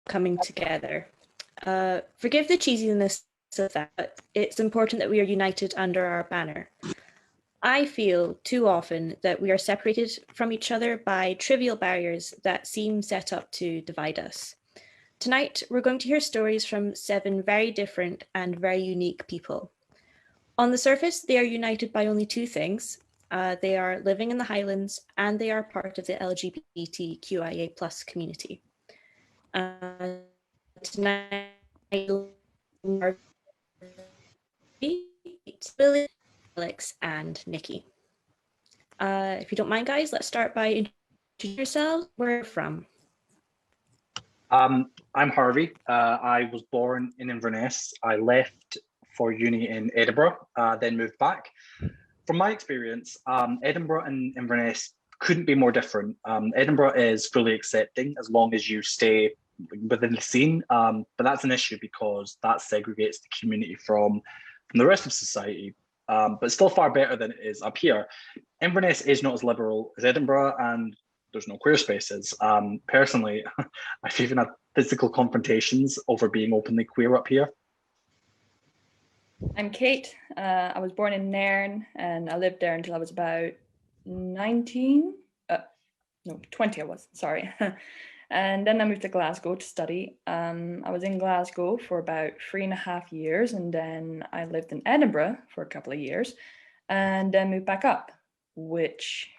coming together. Forgive the cheesiness of that, but it's important that we are united under our banner. I feel too often that we are separated from each other by trivial barriers that seem set up to divide us. Tonight, we're going to hear stories from 7 very different and very unique people. On the surface, they are united by only 2 things. They are living in the Highlands and they are part of the LGBTQIA+ community. Tonight, Billy, Alex, and Nikki. If you don't mind, guys, let's start by introducing yourselves. Where you're from. I'm Harvey. I was born in Inverness. I left for uni in Edinburgh, then moved back. From my experience, Edinburgh and Inverness couldn't be more different. Edinburgh is fully accepting as long as you stay within the scene, but that's an issue because that segregates the community from the rest of society, but still far better than it is up here. Inverness is not as liberal as Edinburgh, and there's no queer spaces. Personally, I've even had physical confrontations over being openly queer up here. I'm Kate. I was born in Nairn and I lived there until I was about 20 I was, sorry. And then I moved to Glasgow to study. I was in Glasgow for about 3.5 years, and then I lived in Edinburgh for a couple of years and then moved back up, which,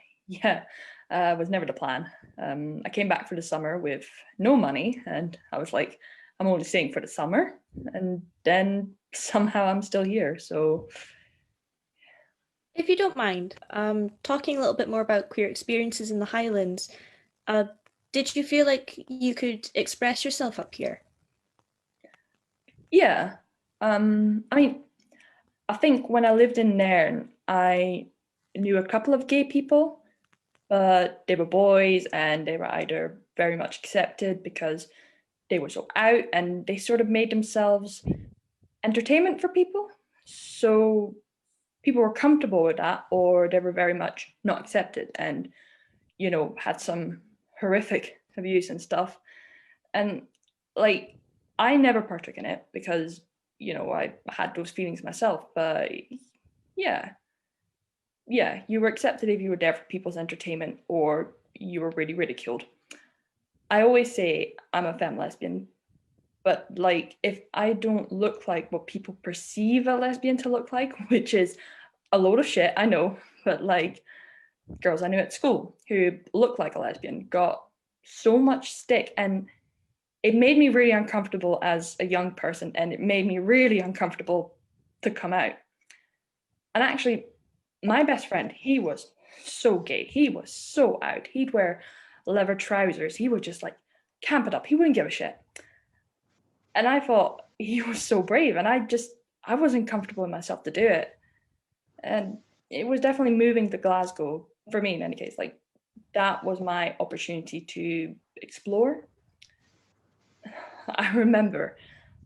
was never the plan. I came back for the summer with no money and I was like, I'm only staying for the summer, and then somehow I'm still here. So if you don't mind, talking a little bit more about queer experiences in the Highlands, did you feel like you could express yourself up here? Yeah. I mean, I think when I lived in Nairn, I knew a couple of gay people, but they were boys and they were either very much accepted because they were so out and they sort of made themselves entertainment for people. So people were comfortable with that, or they were very much not accepted and, had some horrific abuse and stuff. And like, I never partook in it because, I had those feelings myself, but yeah, you were accepted if you were there for people's entertainment or you were really ridiculed. I always say I'm a femme lesbian, but like, if I don't look like what people perceive a lesbian to look like, which is a load of shit, I know, but like girls I knew at school who looked like a lesbian got so much stick, and it made me really uncomfortable as a young person, and it made me really uncomfortable to come out. And actually, my best friend, he was so gay. He was so out. He'd wear leather trousers. He would just like camp it up. He wouldn't give a shit. And I thought he was so brave, and I wasn't comfortable in myself to do it. And it was definitely moving to Glasgow, for me in any case, like that was my opportunity to explore. I remember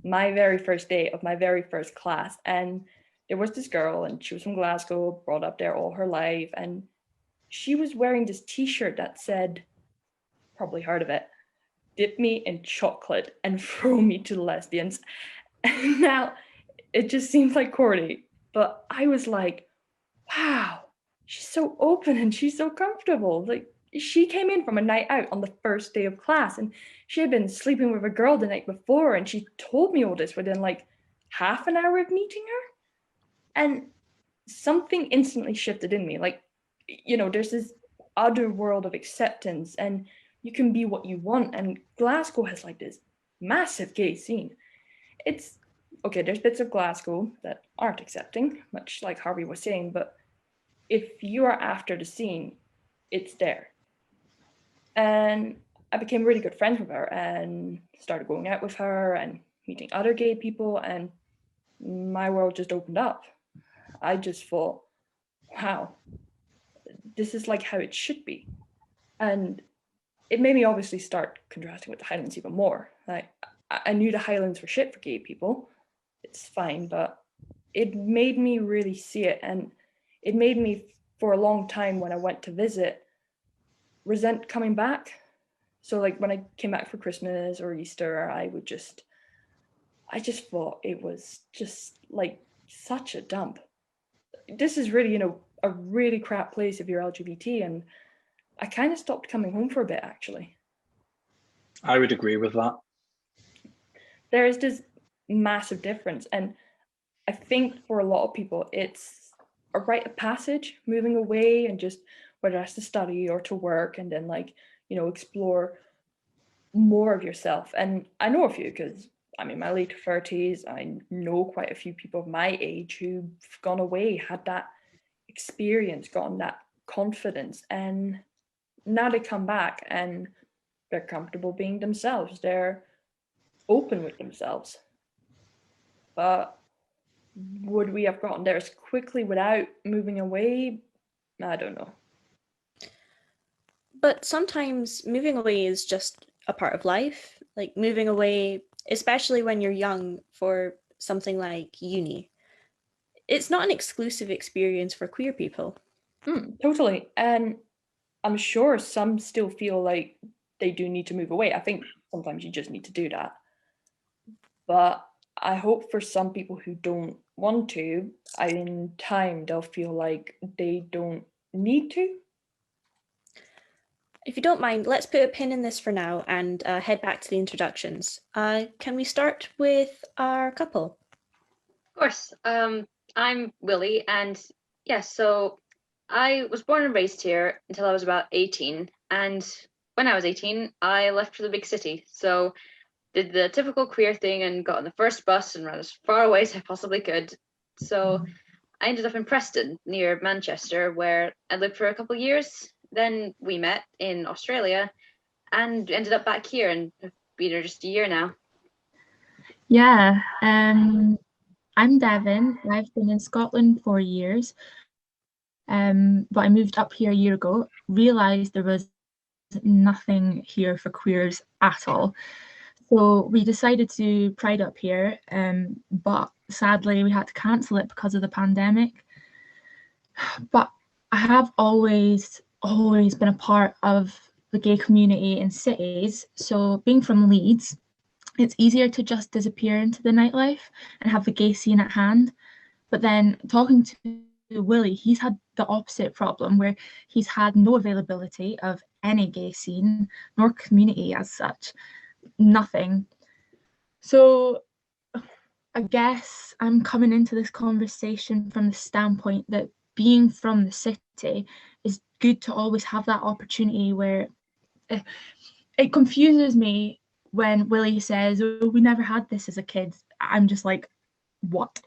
my very first day of my very first class, and there was this girl, and she was from Glasgow, brought up there all her life, and she was wearing this t-shirt that said, probably heard of it, "Dip me in chocolate and throw me to the lesbians." And now it just seems like corny, but I was like, wow, she's so open and she's so comfortable. Like, she came in from a night out on the first day of class, and she had been sleeping with a girl the night before, and she told me all this within like half an hour of meeting her. And something instantly shifted in me. Like, there's this other world of acceptance, and you can be what you want. And Glasgow has like this massive gay scene. It's okay, there's bits of Glasgow that aren't accepting, much like Harvey was saying, but if you are after the scene, it's there. And I became really good friends with her and started going out with her and meeting other gay people, and my world just opened up. I just thought, wow, this is like how it should be. And it made me obviously start contrasting with the Highlands even more. Like, I knew the Highlands were shit for gay people. It's fine, but it made me really see it. And it made me, for a long time when I went to visit, resent coming back So like when I came back for Christmas or Easter, I just thought it was just like such a dump. This is really, a really crap place if you're LGBT, and I kind of stopped coming home for a bit, actually. I would agree with that. There is this massive difference, and I think for a lot of people, it's a rite of passage, moving away and just whether that's to study or to work, and then explore more of yourself. And I know a few because I'm in my late 30s. I know quite a few people of my age who've gone away, had that experience, gotten that confidence, and now they come back and they're comfortable being themselves. They're open with themselves. But would we have gotten there as quickly without moving away? I don't know. But sometimes moving away is just a part of life. Like moving away, especially when you're young for something like uni, it's not an exclusive experience for queer people. Totally. And I'm sure some still feel like they do need to move away. I think sometimes you just need to do that. But I hope for some people who don't want to, in time they'll feel like they don't need to. If you don't mind, let's put a pin in this for now and head back to the introductions. Can we start with our couple? Of course. I'm Willie, and yes, so I was born and raised here until I was about 18, and when I was 18, I left for the big city. So did the typical queer thing and got on the first bus and ran as far away as I possibly could. So I ended up in Preston, near Manchester, where I lived for a couple of years. Then we met in Australia and ended up back here, and have been here just a year now. Yeah, I'm Devin. I've been in Scotland for years, but I moved up here a year ago, realised there was nothing here for queers at all. So we decided to Pride up here, but sadly we had to cancel it because of the pandemic. But I have always been a part of the gay community in cities. So being from Leeds, it's easier to just disappear into the nightlife and have the gay scene at hand. But then talking to Willie, he's had the opposite problem where he's had no availability of any gay scene nor community as such, nothing. So I guess I'm coming into this conversation from the standpoint that being from the city is good to always have that opportunity where it confuses me when Willie says, oh, we never had this as a kid. I'm just like, what?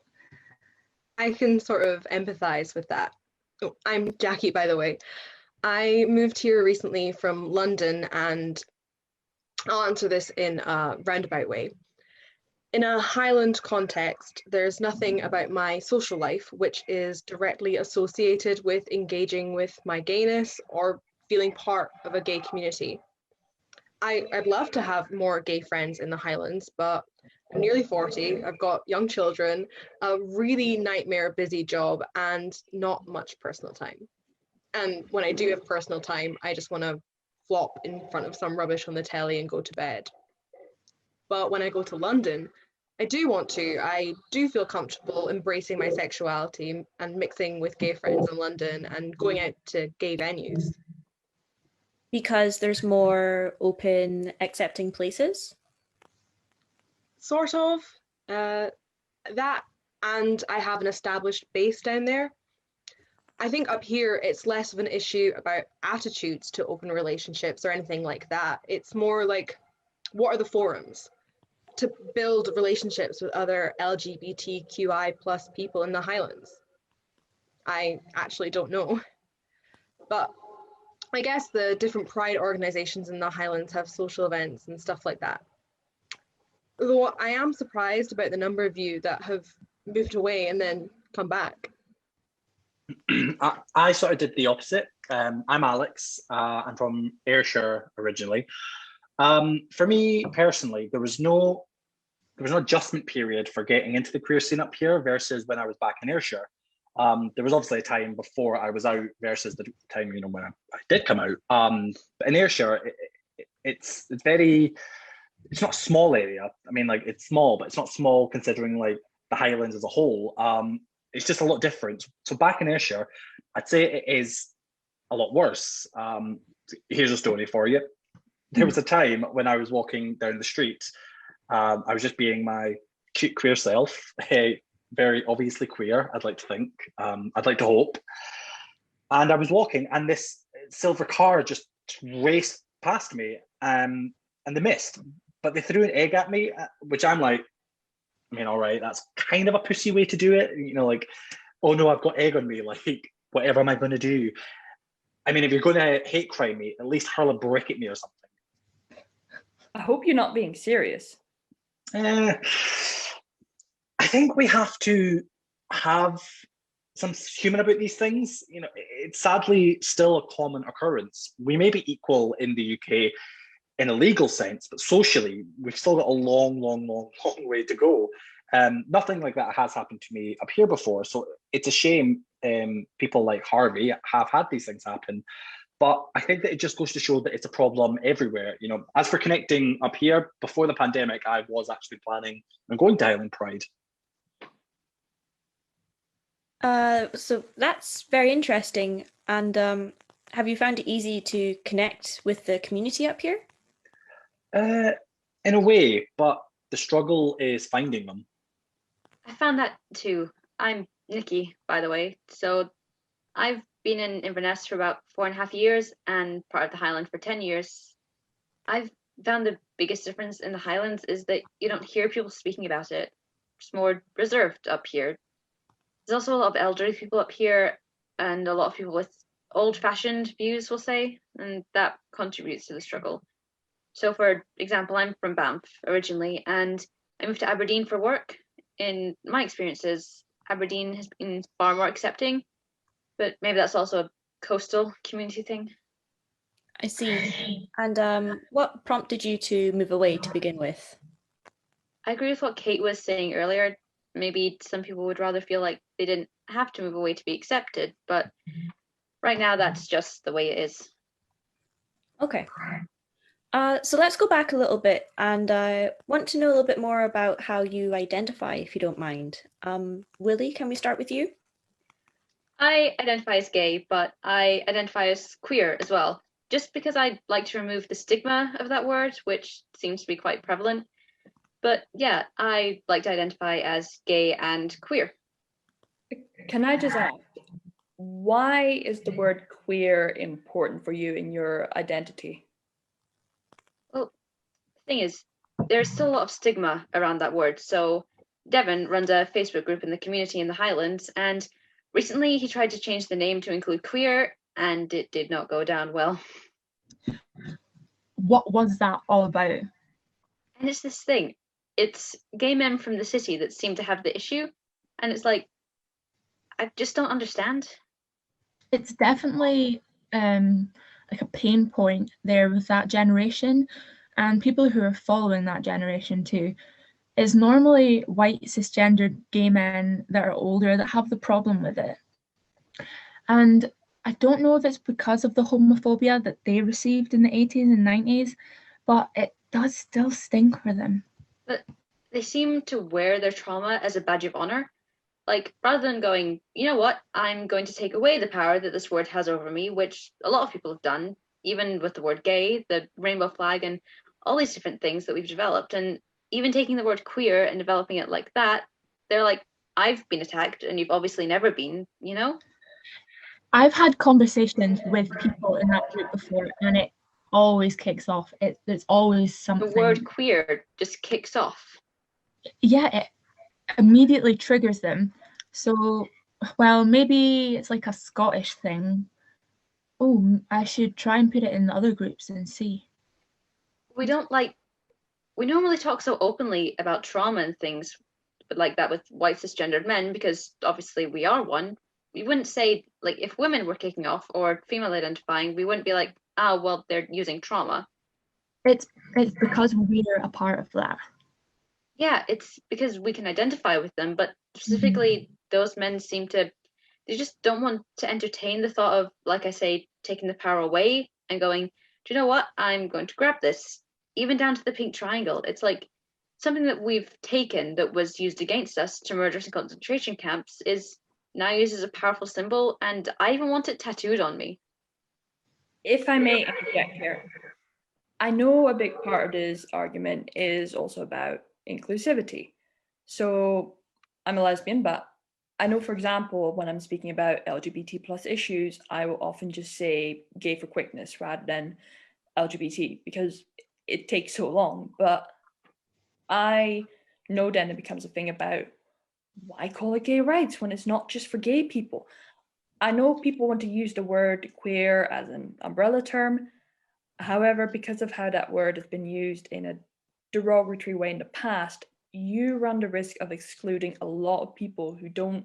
I can sort of empathize with that. Oh, I'm Jackie, by the way. I moved here recently from London, and I'll answer this in a roundabout way. In a Highland context, there's nothing about my social life which is directly associated with engaging with my gayness or feeling part of a gay community. I'd love to have more gay friends in the Highlands, but I'm nearly 40, I've got young children, a really nightmare busy job, and not much personal time. And when I do have personal time, I just want to flop in front of some rubbish on the telly and go to bed. But when I go to London, I do feel comfortable embracing my sexuality and mixing with gay friends in London and going out to gay venues. Because there's more open, accepting places? Sort of. That, and I have an established base down there. I think up here it's less of an issue about attitudes to open relationships or anything like that. It's more like, what are the forums to build relationships with other LGBTQI plus people in the Highlands? I actually don't know. But I guess the different pride organizations in the Highlands have social events and stuff like that. Though I am surprised about the number of you that have moved away and then come back. I sort of did the opposite. I'm Alex. I'm from Ayrshire originally. For me personally, there was no adjustment period for getting into the queer scene up here versus when I was back in Ayrshire. There was obviously a time before I was out versus the time when I did come out. But in Ayrshire, it's not a small area. I mean, like, it's small, but it's not small considering like the Highlands as a whole. It's just a lot different. So back in Ayrshire, I'd say it is a lot worse. Here's a story for you. There was a time when I was walking down the street. I was just being my cute queer self, very obviously queer, I'd like to think. I'd like to hope. And I was walking, and this silver car just raced past me, and they missed. But they threw an egg at me, which I'm like, I mean, all right, that's kind of a pussy way to do it. You know, like, oh no, I've got egg on me. Like, whatever am I going to do? I mean, if you're going to hate crime me, at least hurl a brick at me or something. I hope you're not being serious. I think we have to have some human about these things. You know, it's sadly still a common occurrence. We may be equal in the UK in a legal sense, but socially, we've still got a long way to go. Nothing like that has happened to me up here before, so it's a shame people like Harvey have had these things happen. But I think that it just goes to show that it's a problem everywhere. You know, as for connecting up here, before the pandemic, I was actually planning on going to Highland Pride. So that's very interesting. And have you found it easy to connect with the community up here? In a way, but the struggle is finding them. I found that too. I'm Nikki, by the way. So I've been in Inverness for about 4.5 years and part of the Highland for 10 years. I've found the biggest difference in the Highlands is that you don't hear people speaking about it. It's more reserved up here. There's also a lot of elderly people up here and a lot of people with old-fashioned views, we'll say, and that contributes to the struggle. So for example, I'm from Banff originally, and I moved to Aberdeen for work. In my experiences, Aberdeen has been far more accepting, but maybe that's also a coastal community thing. I see. And what prompted you to move away to begin with? I agree with what Kate was saying earlier. Maybe some people would rather feel like they didn't have to move away to be accepted, but right now that's just the way it is. Okay. So let's go back a little bit, and I want to know a little bit more about how you identify, if you don't mind. Willie, can we start with you? I identify as gay, but I identify as queer as well, just because I'd like to remove the stigma of that word, which seems to be quite prevalent. But yeah, I like to identify as gay and queer. Can I just ask, why is the word queer important for you in your identity? Well, the thing is, there's still a lot of stigma around that word. So Devon runs a Facebook group in the community in the Highlands, and recently he tried to change the name to include queer, and it did not go down well. What was that all about? And it's this thing. It's gay men from the city that seem to have the issue, and it's like, I just don't understand. It's definitely like a pain point there with that generation, and people who are following that generation too. It's normally white cisgendered gay men that are older that have the problem with it. And I don't know if it's because of the homophobia that they received in the 80s and 90s, but it does still stink for them. But they seem to wear their trauma as a badge of honor. Like, rather than going, you know what, I'm going to take away the power that this word has over me, which a lot of people have done, even with the word gay, the rainbow flag, and all these different things that we've developed. And even taking the word queer and developing it like that, they're like, I've been attacked and you've obviously never been, you know? I've had conversations with people in that group before, and it always kicks off. It's always something. The word queer just kicks off. Yeah, it immediately triggers them. So, well, maybe it's like a Scottish thing. Oh, I should try and put it in the other groups and see. We normally talk so openly about trauma and things, but like that with white cisgendered men, because obviously we are one. We wouldn't say, like, if women were kicking off or female identifying, we wouldn't be like, oh, well, they're using trauma. It's because we're a part of that. Yeah, it's because we can identify with them, but specifically those men they just don't want to entertain the thought of, like I say, taking the power away and going, do you know what? I'm going to grab this, even down to the pink triangle. It's like something that we've taken that was used against us to murder us in concentration camps is now used as a powerful symbol, and I even want it tattooed on me. If I may interject here, I know a big part of this argument is also about inclusivity. So I'm a lesbian, but I know, for example, when I'm speaking about LGBT plus issues, I will often just say gay for quickness rather than LGBT because it takes so long. But I know then it becomes a thing about why call it gay rights when it's not just for gay people? I know people want to use the word queer as an umbrella term. However, because of how that word has been used in a derogatory way in the past, you run the risk of excluding a lot of people who don't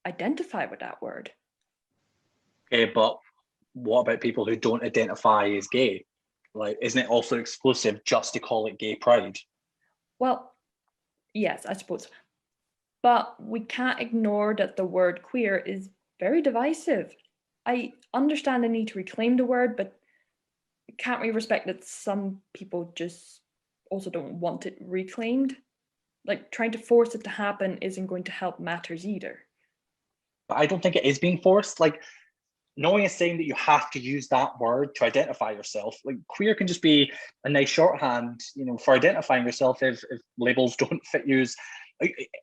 identify with that word. Okay, but what about people who don't identify as gay? Like, isn't it also exclusive just to call it gay pride? Well, yes, I suppose. But we can't ignore that the word queer is very divisive. I understand the need to reclaim the word, but can't we respect that some people just also don't want it reclaimed? Like, trying to force it to happen isn't going to help matters either. But I don't think it is being forced. Like, no one is saying that you have to use that word to identify yourself. Like, queer can just be a nice shorthand, for identifying yourself if labels don't fit you,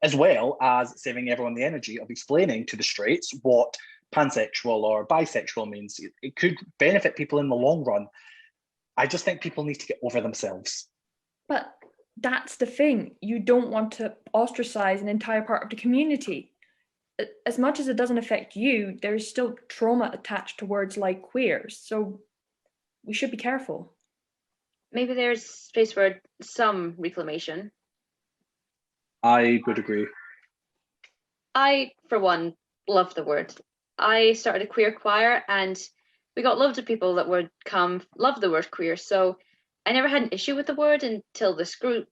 as well as saving everyone the energy of explaining to the straights what pansexual or bisexual means. It could benefit people in the long run. I just think people need to get over themselves. But that's the thing. You don't want to ostracize an entire part of the community. As much as it doesn't affect you, there's still trauma attached to words like queer. So we should be careful. Maybe there's space for some reclamation. I would agree. I, for one, love the word. I started a queer choir and we got loads of people that would come love the word queer. So I never had an issue with the word until this group.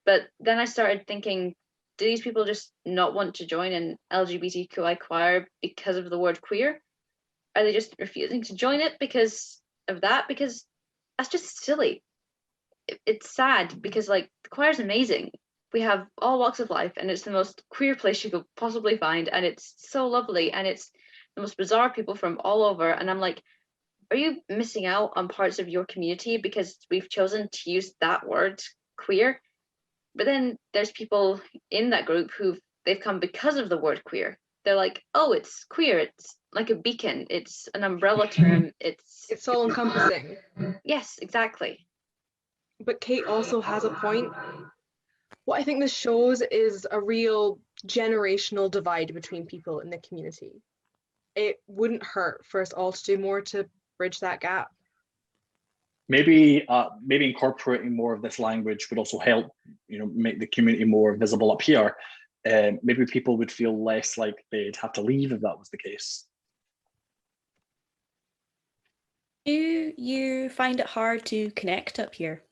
But then I started thinking, do these people just not want to join an LGBTQI choir because of the word queer? Are they just refusing to join it because of that? Because that's just silly. It's sad because the choir's amazing. We have all walks of life and it's the most queer place you could possibly find, and it's so lovely, and it's the most bizarre people from all over, and I'm like, are you missing out on parts of your community because we've chosen to use that word queer? But then there's people in that group they've come because of the word queer. They're like, oh, it's queer, it's like a beacon, it's an umbrella term, It's all encompassing. Yes, exactly. But Kate also has a point. What I think this shows is a real generational divide between people in the community. It wouldn't hurt for us all to do more to bridge that gap. Maybe incorporating more of this language would also help, make the community more visible up here. Maybe people would feel less like they'd have to leave if that was the case. Do you find it hard to connect up here?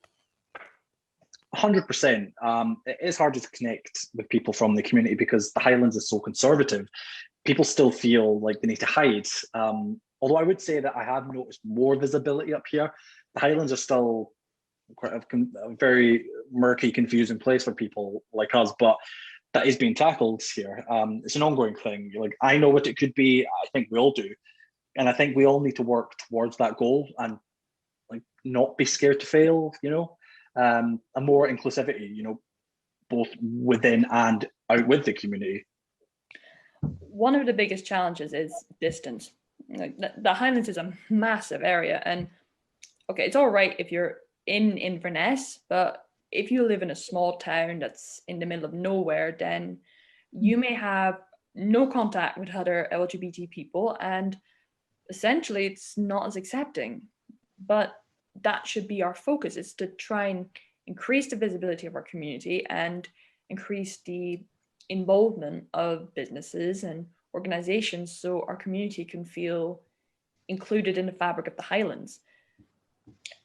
100%. It is harder to connect with people from the community because the Highlands is so conservative. People still feel like they need to hide. Although I would say that I have noticed more visibility up here. The Highlands are still quite a very murky, confusing place for people like us, but that is being tackled here. It's an ongoing thing. Like, I know what it could be. I think we all do. And I think we all need to work towards that goal and not be scared to fail, and more inclusivity, both within and out with the community. One of the biggest challenges is distance. The Highlands is a massive area, and okay, it's all right if you're in Inverness, but if you live in a small town that's in the middle of nowhere, then you may have no contact with other LGBT people, and essentially it's not as accepting. But that should be our focus, is to try and increase the visibility of our community and increase the involvement of businesses and organizations so our community can feel included in the fabric of the Highlands.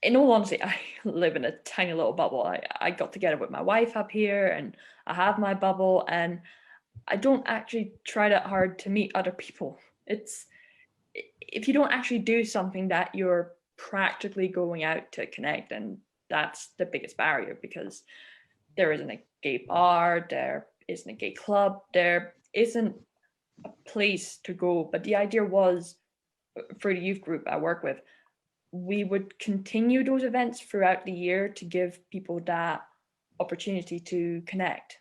In all honesty, I live in a tiny little bubble. I got together with my wife up here and I have my bubble, and I don't actually try that hard to meet other people. If you don't actually do something that you're practically going out to connect, and that's the biggest barrier, because there isn't a gay bar, there isn't a gay club, there isn't a place to go. But the idea was, for the youth group I work with, we would continue those events throughout the year to give people that opportunity to connect.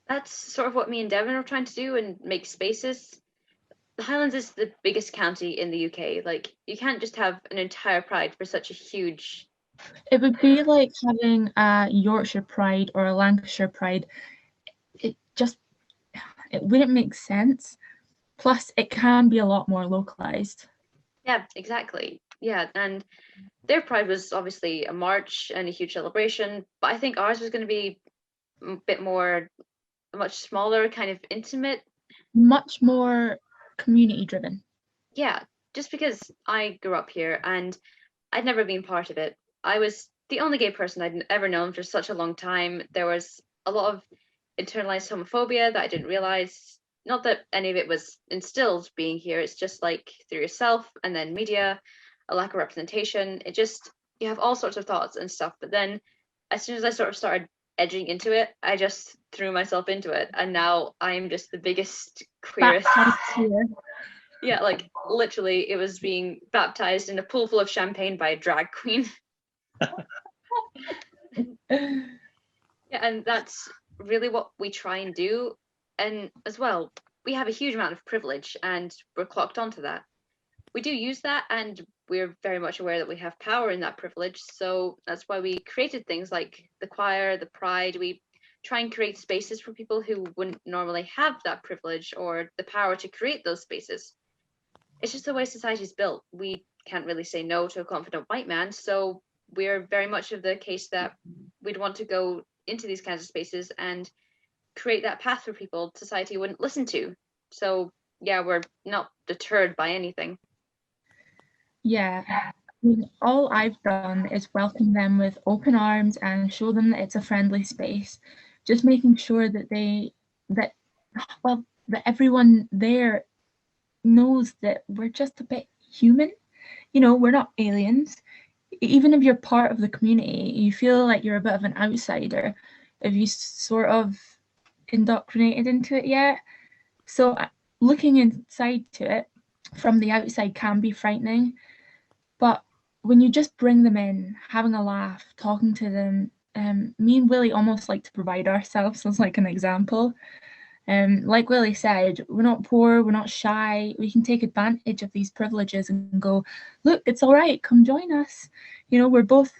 That's sort of what me and Devin are trying to do and make spaces. The Highlands is the biggest county in the UK. Like, you can't just have an entire Pride for such a huge. It would be like having a Yorkshire Pride or a Lancashire Pride. It wouldn't make sense. Plus, it can be a lot more localized. Yeah, exactly. Yeah, and their Pride was obviously a march and a huge celebration, but I think ours was going to be a bit more, much smaller, kind of intimate. Much more community driven. Yeah, just because I grew up here and I'd never been part of it. I was the only gay person I'd ever known for such a long time. There was a lot of internalized homophobia that I didn't realize. Not that any of it was instilled being here, it's just like through yourself and then media, a lack of representation. It just, you have all sorts of thoughts and stuff. But then as soon as I sort of started edging into it, I just threw myself into it. And now I'm just the biggest, queerest. Yeah, like literally it was being baptized in a pool full of champagne by a drag queen. Yeah, and that's really what we try and do. And as well, we have a huge amount of privilege and we're clocked onto that. We do use that, and we're very much aware that we have power in that privilege. So that's why we created things like the choir, the Pride. We try and create spaces for people who wouldn't normally have that privilege or the power to create those spaces. It's just the way society's built. We can't really say no to a confident white man. So we're very much of the case that we'd want to go into these kinds of spaces and create that path for people society wouldn't listen to. So yeah, we're not deterred by anything. Yeah, I mean, all I've done is welcome them with open arms and show them that it's a friendly space. Just making sure that that everyone there knows that we're just a bit human. You know, we're not aliens. Even if you're part of the community, you feel like you're a bit of an outsider if you sort of indoctrinated into it yet. So looking inside to it from the outside can be frightening. But when you just bring them in, having a laugh, talking to them, me and Willie almost like to provide ourselves as like an example. Like Willie said, we're not poor, we're not shy. We can take advantage of these privileges and go, look, it's all right, come join us. You know, we're both,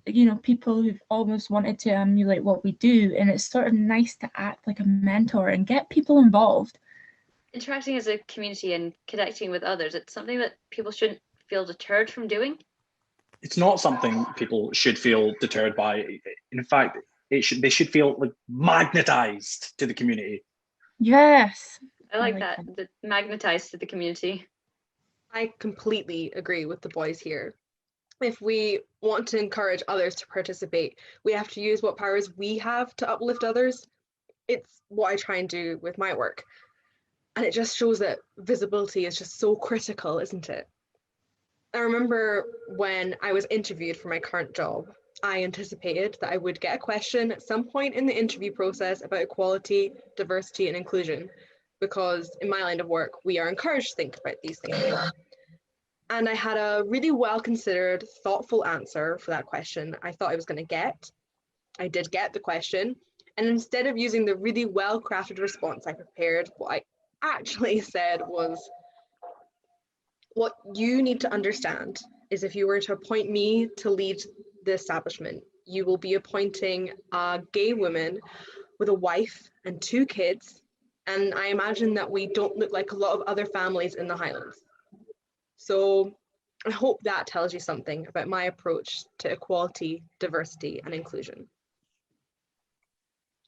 you know, people who've almost wanted to emulate what we do. And it's sort of nice to act like a mentor and get people involved. Interacting as a community and connecting with others, it's something that people shouldn't feel deterred from doing. It's not something people should feel deterred by. In fact, they should feel like magnetized to the community. Yes. I like that. The magnetized to the community. I completely agree with the boys here. If we want to encourage others to participate, we have to use what powers we have to uplift others. It's what I try and do with my work. And it just shows that visibility is just so critical, isn't it? I remember when I was interviewed for my current job, I anticipated that I would get a question at some point in the interview process about equality, diversity, and inclusion, because in my line of work, we are encouraged to think about these things. And I had a really well-considered, thoughtful answer for that question I thought I was going to get. I did get the question. And instead of using the really well-crafted response I prepared, what I actually said was, what you need to understand is if you were to appoint me to lead the establishment, you will be appointing a gay woman with a wife and 2 kids. And I imagine that we don't look like a lot of other families in the Highlands. So I hope that tells you something about my approach to equality, diversity, and inclusion.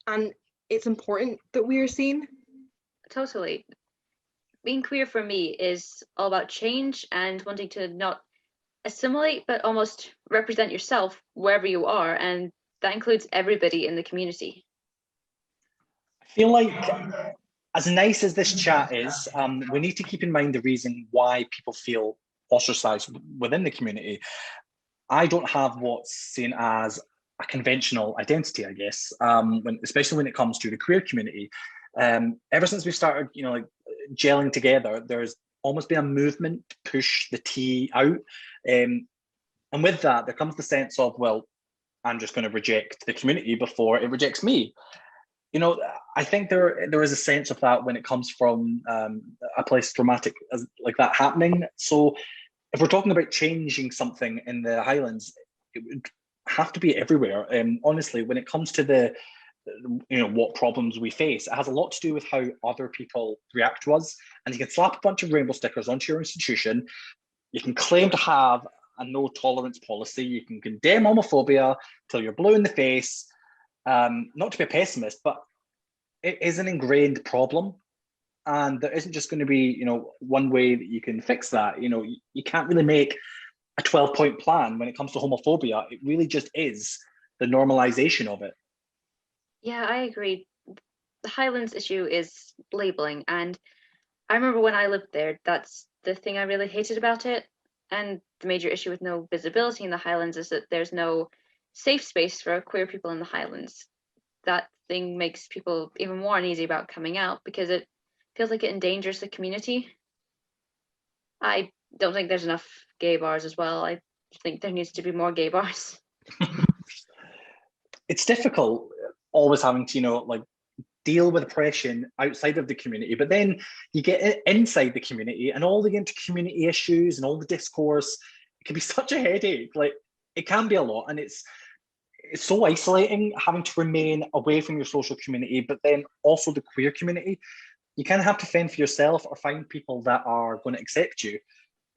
And it's important that we are seen. Totally. Being queer for me is all about change and wanting to not assimilate, but almost represent yourself wherever you are. And that includes everybody in the community. I feel like, as nice as this chat is, we need to keep in mind the reason why people feel ostracized within the community. I don't have what's seen as a conventional identity, I guess, especially when it comes to the queer community. Ever since we started, like gelling together, there's almost been a movement to push the T out. And with that, there comes the sense of, well, I'm just going to reject the community before it rejects me. I think there is a sense of that when it comes from a place dramatic as like that happening. So if we're talking about changing something in the Highlands, it would have to be everywhere. Honestly, when it comes to what problems we face, it has a lot to do with how other people react to us. And you can slap a bunch of rainbow stickers onto your institution. You can claim to have a no tolerance policy. You can condemn homophobia till you're blue in the face. Not to be a pessimist, but it is an ingrained problem. And there isn't just going to be, one way that you can fix that. You can't really make a 12-point plan when it comes to homophobia. It really just is the normalization of it. Yeah, I agree. The Highlands issue is labeling. And I remember when I lived there, that's the thing I really hated about it. And the major issue with no visibility in the Highlands is that there's no safe space for queer people in the Highlands. That thing makes people even more uneasy about coming out because it feels like it endangers the community. I don't think there's enough gay bars as well. I think there needs to be more gay bars. It's difficult always having to, deal with oppression outside of the community, but then you get it inside the community and all the inter-community issues and all the discourse. It can be such a headache. It can be a lot, and it's so isolating having to remain away from your social community, but then also the queer community. You kind of have to fend for yourself or find people that are going to accept you.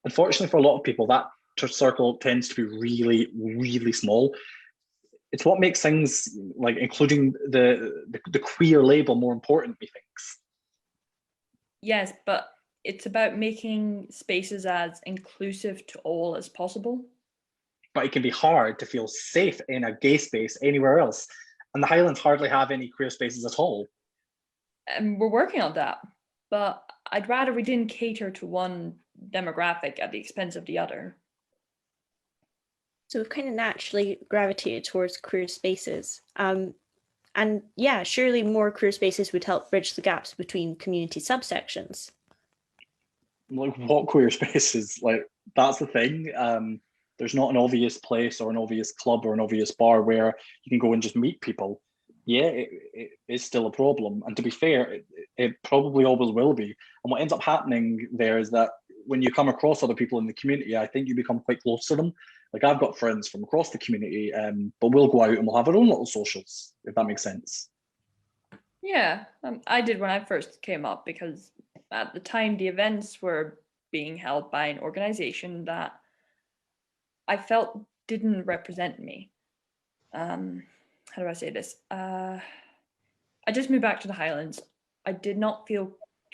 Unfortunately, for a lot of people, that circle tends to be really, really small. It's what makes things including the queer label more important, methinks. Yes, but it's about making spaces as inclusive to all as possible. But it can be hard to feel safe in a gay space anywhere else. And the Highlands hardly have any queer spaces at all. And we're working on that. But I'd rather we didn't cater to one demographic at the expense of the other. So we've kind of naturally gravitated towards queer spaces. And yeah, surely more queer spaces would help bridge the gaps between community subsections. What queer spaces? That's the thing. There's not an obvious place or an obvious club or an obvious bar where you can go and just meet people. Yeah, it is still a problem. And to be fair, it probably always will be. And what ends up happening there is that when you come across other people in the community, I think you become quite close to them. I've got friends from across the community, but we'll go out and we'll have our own little socials, if that makes sense. Yeah, I did when I first came up, because at the time the events were being held by an organization that I felt didn't represent me. How do I say this? I just moved back to the Highlands. I did not feel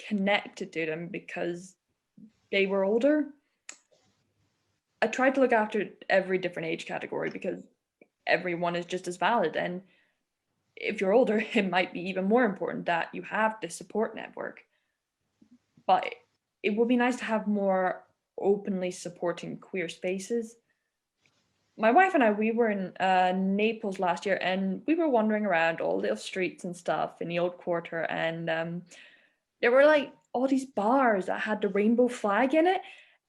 connected to them because they were older. I tried to look after every different age category because everyone is just as valid. And if you're older, it might be even more important that you have this support network. But it would be nice to have more openly supporting queer spaces. My wife and I, we were in Naples last year, and we were wandering around all the streets and stuff in the old quarter, and there were all these bars that had the rainbow flag in it,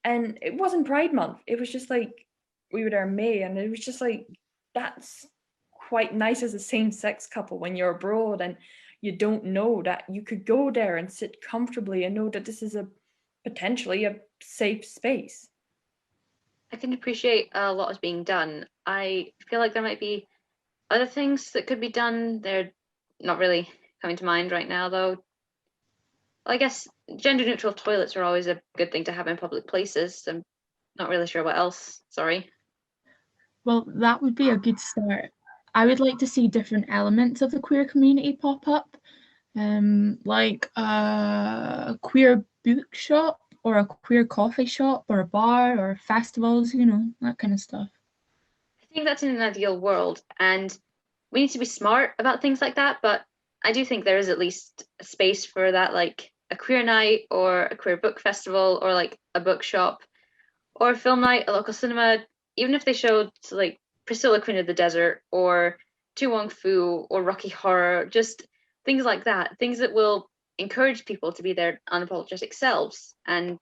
and it wasn't Pride Month. It was just we were there in May, and it was just that's quite nice as a same-sex couple when you're abroad and you don't know that you could go there and sit comfortably and know that this is potentially a safe space. I can appreciate a lot is being done. I feel like there might be other things that could be done. They're not really coming to mind right now, though. Well, I guess gender-neutral toilets are always a good thing to have in public places. I'm not really sure what else. Sorry. Well, that would be a good start. I would like to see different elements of the queer community pop up, like a queer bookshop or a queer coffee shop or a bar or festivals, that kind of stuff. I think that's in an ideal world, and we need to be smart about things like that, but I do think there is at least a space for that, like a queer night or a queer book festival or a bookshop or film night at local cinema, even if they showed like Priscilla, Queen of the Desert, or Tu Wong Fu, or Rocky Horror, just things like that, things that will encourage people to be their unapologetic selves. And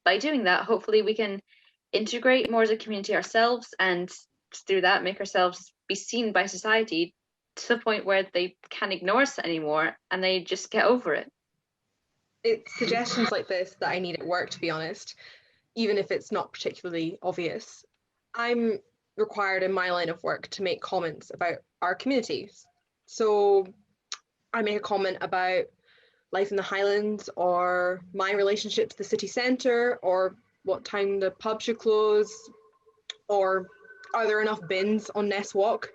by doing that, hopefully we can integrate more as a community ourselves, and through that make ourselves be seen by society to the point where they can't ignore us anymore and they just get over it. It's suggestions like this that I need at work, to be honest, even if it's not particularly obvious. I'm required in my line of work to make comments about our communities. So I make a comment about life in the Highlands, or my relationship to the city centre, or what time the pub should close, or are there enough bins on Ness Walk?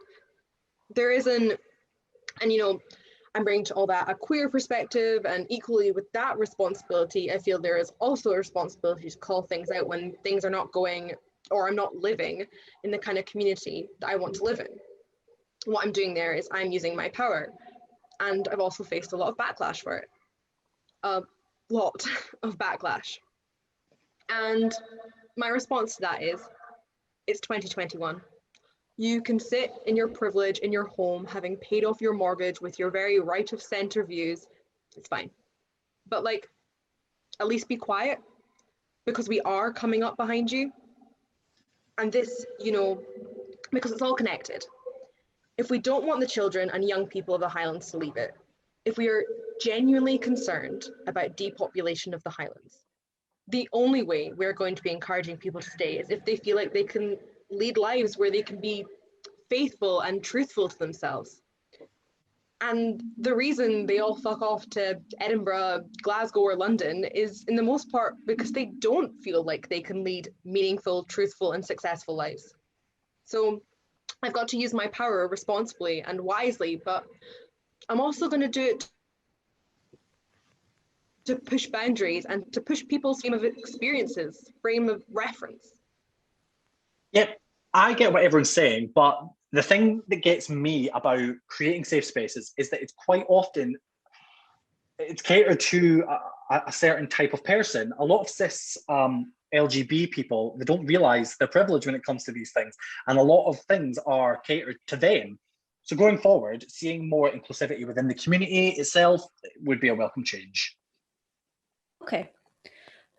There isn't, and you know, I'm bringing to all that a queer perspective, and equally with that responsibility, I feel there is also a responsibility to call things out when things are not going, or I'm not living in the kind of community that I want to live in. What I'm doing there is I'm using my power, and I've also faced a lot of backlash for it. A lot of backlash. And my response to that is, it's 2021. You can sit in your privilege in your home, having paid off your mortgage with your very right of centre views. It's fine. But like, at least be quiet, because we are coming up behind you. And this, you know, because it's all connected. If we don't want the children and young people of the Highlands to leave it, if we are genuinely concerned about depopulation of the Highlands, the only way we're going to be encouraging people to stay is if they feel like they can lead lives where they can be faithful and truthful to themselves. And the reason they all fuck off to Edinburgh, Glasgow, or London is, in the most part, because they don't feel like they can lead meaningful, truthful, and successful lives. So I've got to use my power responsibly and wisely, but I'm also going to do it to push boundaries and to push people's frame of experiences, frame of reference. Yep, I get what everyone's saying, but the thing that gets me about creating safe spaces is that it's quite often, it's catered to a certain type of person. A lot of cis LGB people, they don't realize their privilege when it comes to these things. And a lot of things are catered to them. So going forward, seeing more inclusivity within the community itself would be a welcome change. Okay.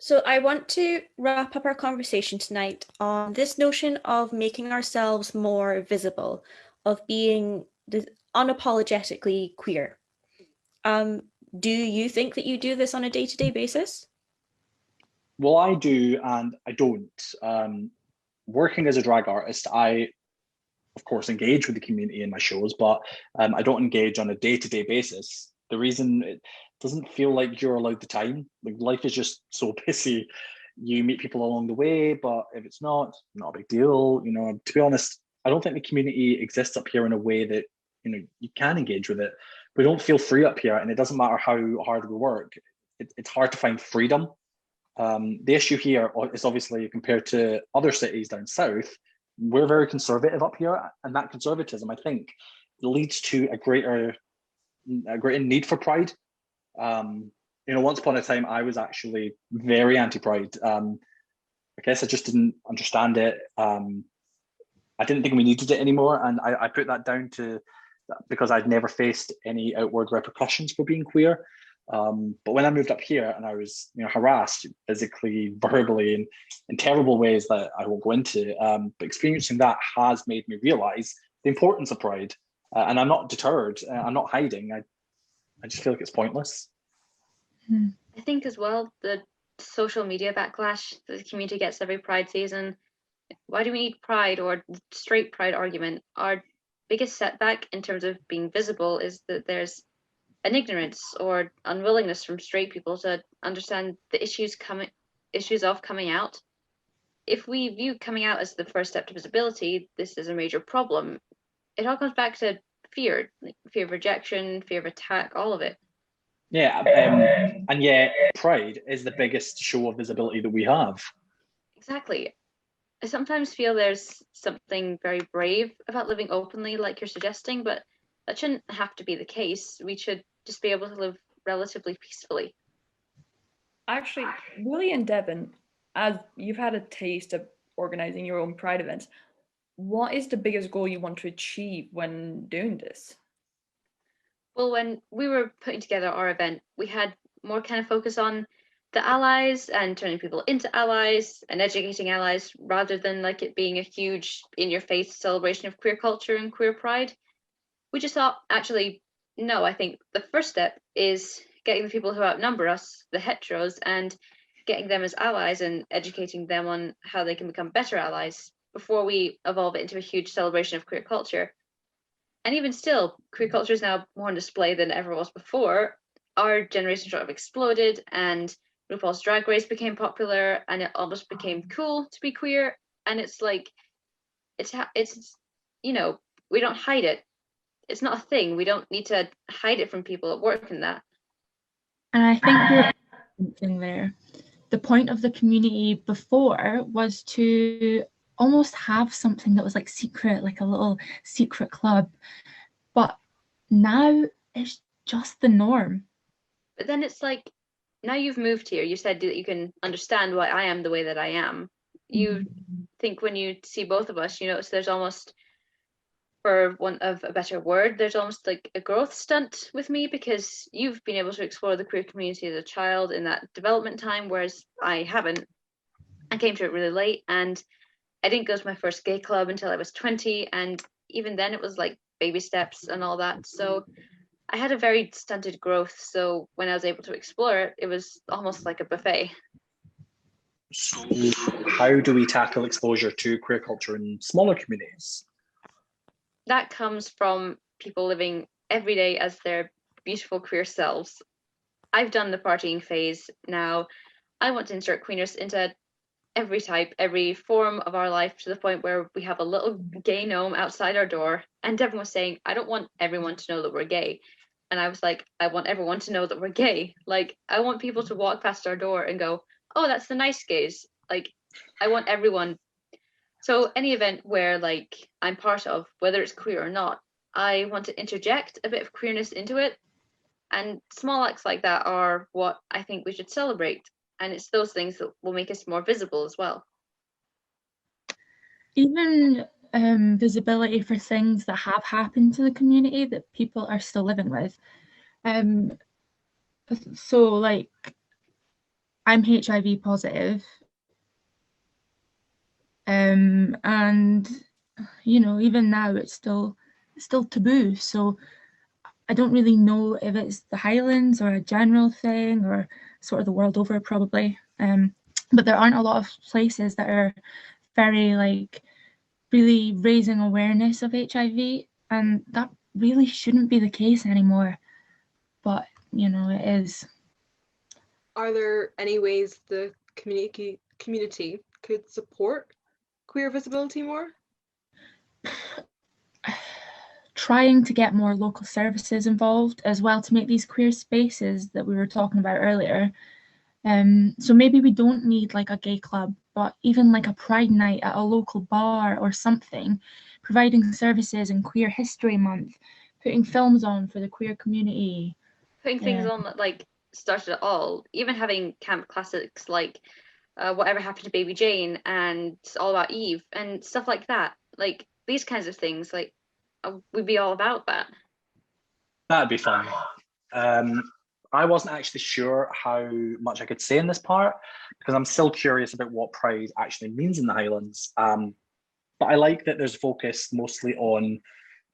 So I want to wrap up our conversation tonight on this notion of making ourselves more visible, of being unapologetically queer. Do you think that you do this on a day-to-day basis? Well, I do, and I don't. Working as a drag artist, I, of course, engage with the community in my shows, but I don't engage on a day-to-day basis. The reason it doesn't feel like you're allowed the time. Like, life is just so busy. You meet people along the way, but if it's not a big deal. You know, to be honest, I don't think the community exists up here in a way that, you know, you can engage with it. We don't feel free up here, and it doesn't matter how hard we work. It's hard to find freedom. The issue here is obviously, compared to other cities down south, we're very conservative up here, and that conservatism, I think, leads to a greater need for pride. You know, once upon a time, I was actually very anti-pride. I guess I just didn't understand it. I didn't think we needed it anymore, and I put that down to because I'd never faced any outward repercussions for being queer. But when I moved up here and I was, you know, harassed physically, verbally, in terrible ways that I won't go into, but experiencing that has made me realize the importance of pride. And I'm not deterred. I'm not hiding. I just feel like it's pointless. I think as well, the social media backlash that the community gets every Pride season. Why do we need pride, or the straight pride argument? Our biggest setback in terms of being visible is that there's an ignorance or unwillingness from straight people to understand the issues of coming out. If we view coming out as the first step to visibility, this is a major problem. It all comes back to fear, like fear of rejection, fear of attack, all of it. Yeah, and yet pride is the biggest show of visibility that we have. Exactly. I sometimes feel there's something very brave about living openly, like you're suggesting, but that shouldn't have to be the case. We should just be able to live relatively peacefully. Actually, Willie and Devon, as you've had a taste of organizing your own Pride events, what is the biggest goal you want to achieve when doing this? Well, when we were putting together our event, we had more kind of focus on the allies and turning people into allies and educating allies rather than like it being a huge in your face celebration of queer culture and queer pride. We just thought, actually, no, I think the first step is getting the people who outnumber us, the heteros, and getting them as allies and educating them on how they can become better allies before we evolve it into a huge celebration of queer culture. And even still, queer culture is now more on display than it ever was before. Our generation sort of exploded, and RuPaul's Drag Race became popular, and it almost became cool to be queer. And it's like, it's you know, we don't hide it. It's not a thing. We don't need to hide it from people at work and that. And I think you're something there. The point of the community before was to almost have something that was like secret, like a little secret club. But now it's just the norm. But then it's like, now you've moved here, you said that you can understand why I am the way that I am. You think when you see both of us, you notice there's almost, for want of a better word, there's almost like a growth stunt with me because you've been able to explore the queer community as a child in that development time, whereas I haven't. I came to it really late, and I didn't go to my first gay club until I was 20, and even then it was like baby steps and all that. So I had a very stunted growth. So when I was able to explore it, it was almost like a buffet. So how do we tackle exposure to queer culture in smaller communities? That comes from people living every day as their beautiful queer selves. I've done the partying phase. Now I want to insert queerness into every type, every form of our life, to the point where we have a little gay gnome outside our door, and Devin was saying, I don't want everyone to know that we're gay. And I was like, I want everyone to know that we're gay. Like, I want people to walk past our door and go, oh, that's the nice gays. Like, I want everyone. So any event where like I'm part of, whether it's queer or not, I want to interject a bit of queerness into it. And small acts like that are what I think we should celebrate. And it's those things that will make us more visible as well. Even visibility for things that have happened to the community that people are still living with. So like, I'm HIV positive, and you know, even now it's still taboo. So I don't really know if it's the Highlands or a general thing or sort of the world over probably. But there aren't a lot of places that are very like really raising awareness of HIV, and that really shouldn't be the case anymore. But you know, it is. Are there any ways the community could support queer visibility more? Trying to get more local services involved as well to make these queer spaces that we were talking about earlier. So maybe we don't need like a gay club, but even like a pride night at a local bar or something, providing services in Queer History Month, putting films on for the queer community. Putting things on that like started it all, even having camp classics like Whatever Happened to Baby Jane and All About Eve and stuff like that. Like these kinds of things, like we'd be all about that. That'd be fun. I wasn't actually sure how much I could say in this part because I'm still curious about what Pride actually means in the Highlands. But I like that there's focus mostly on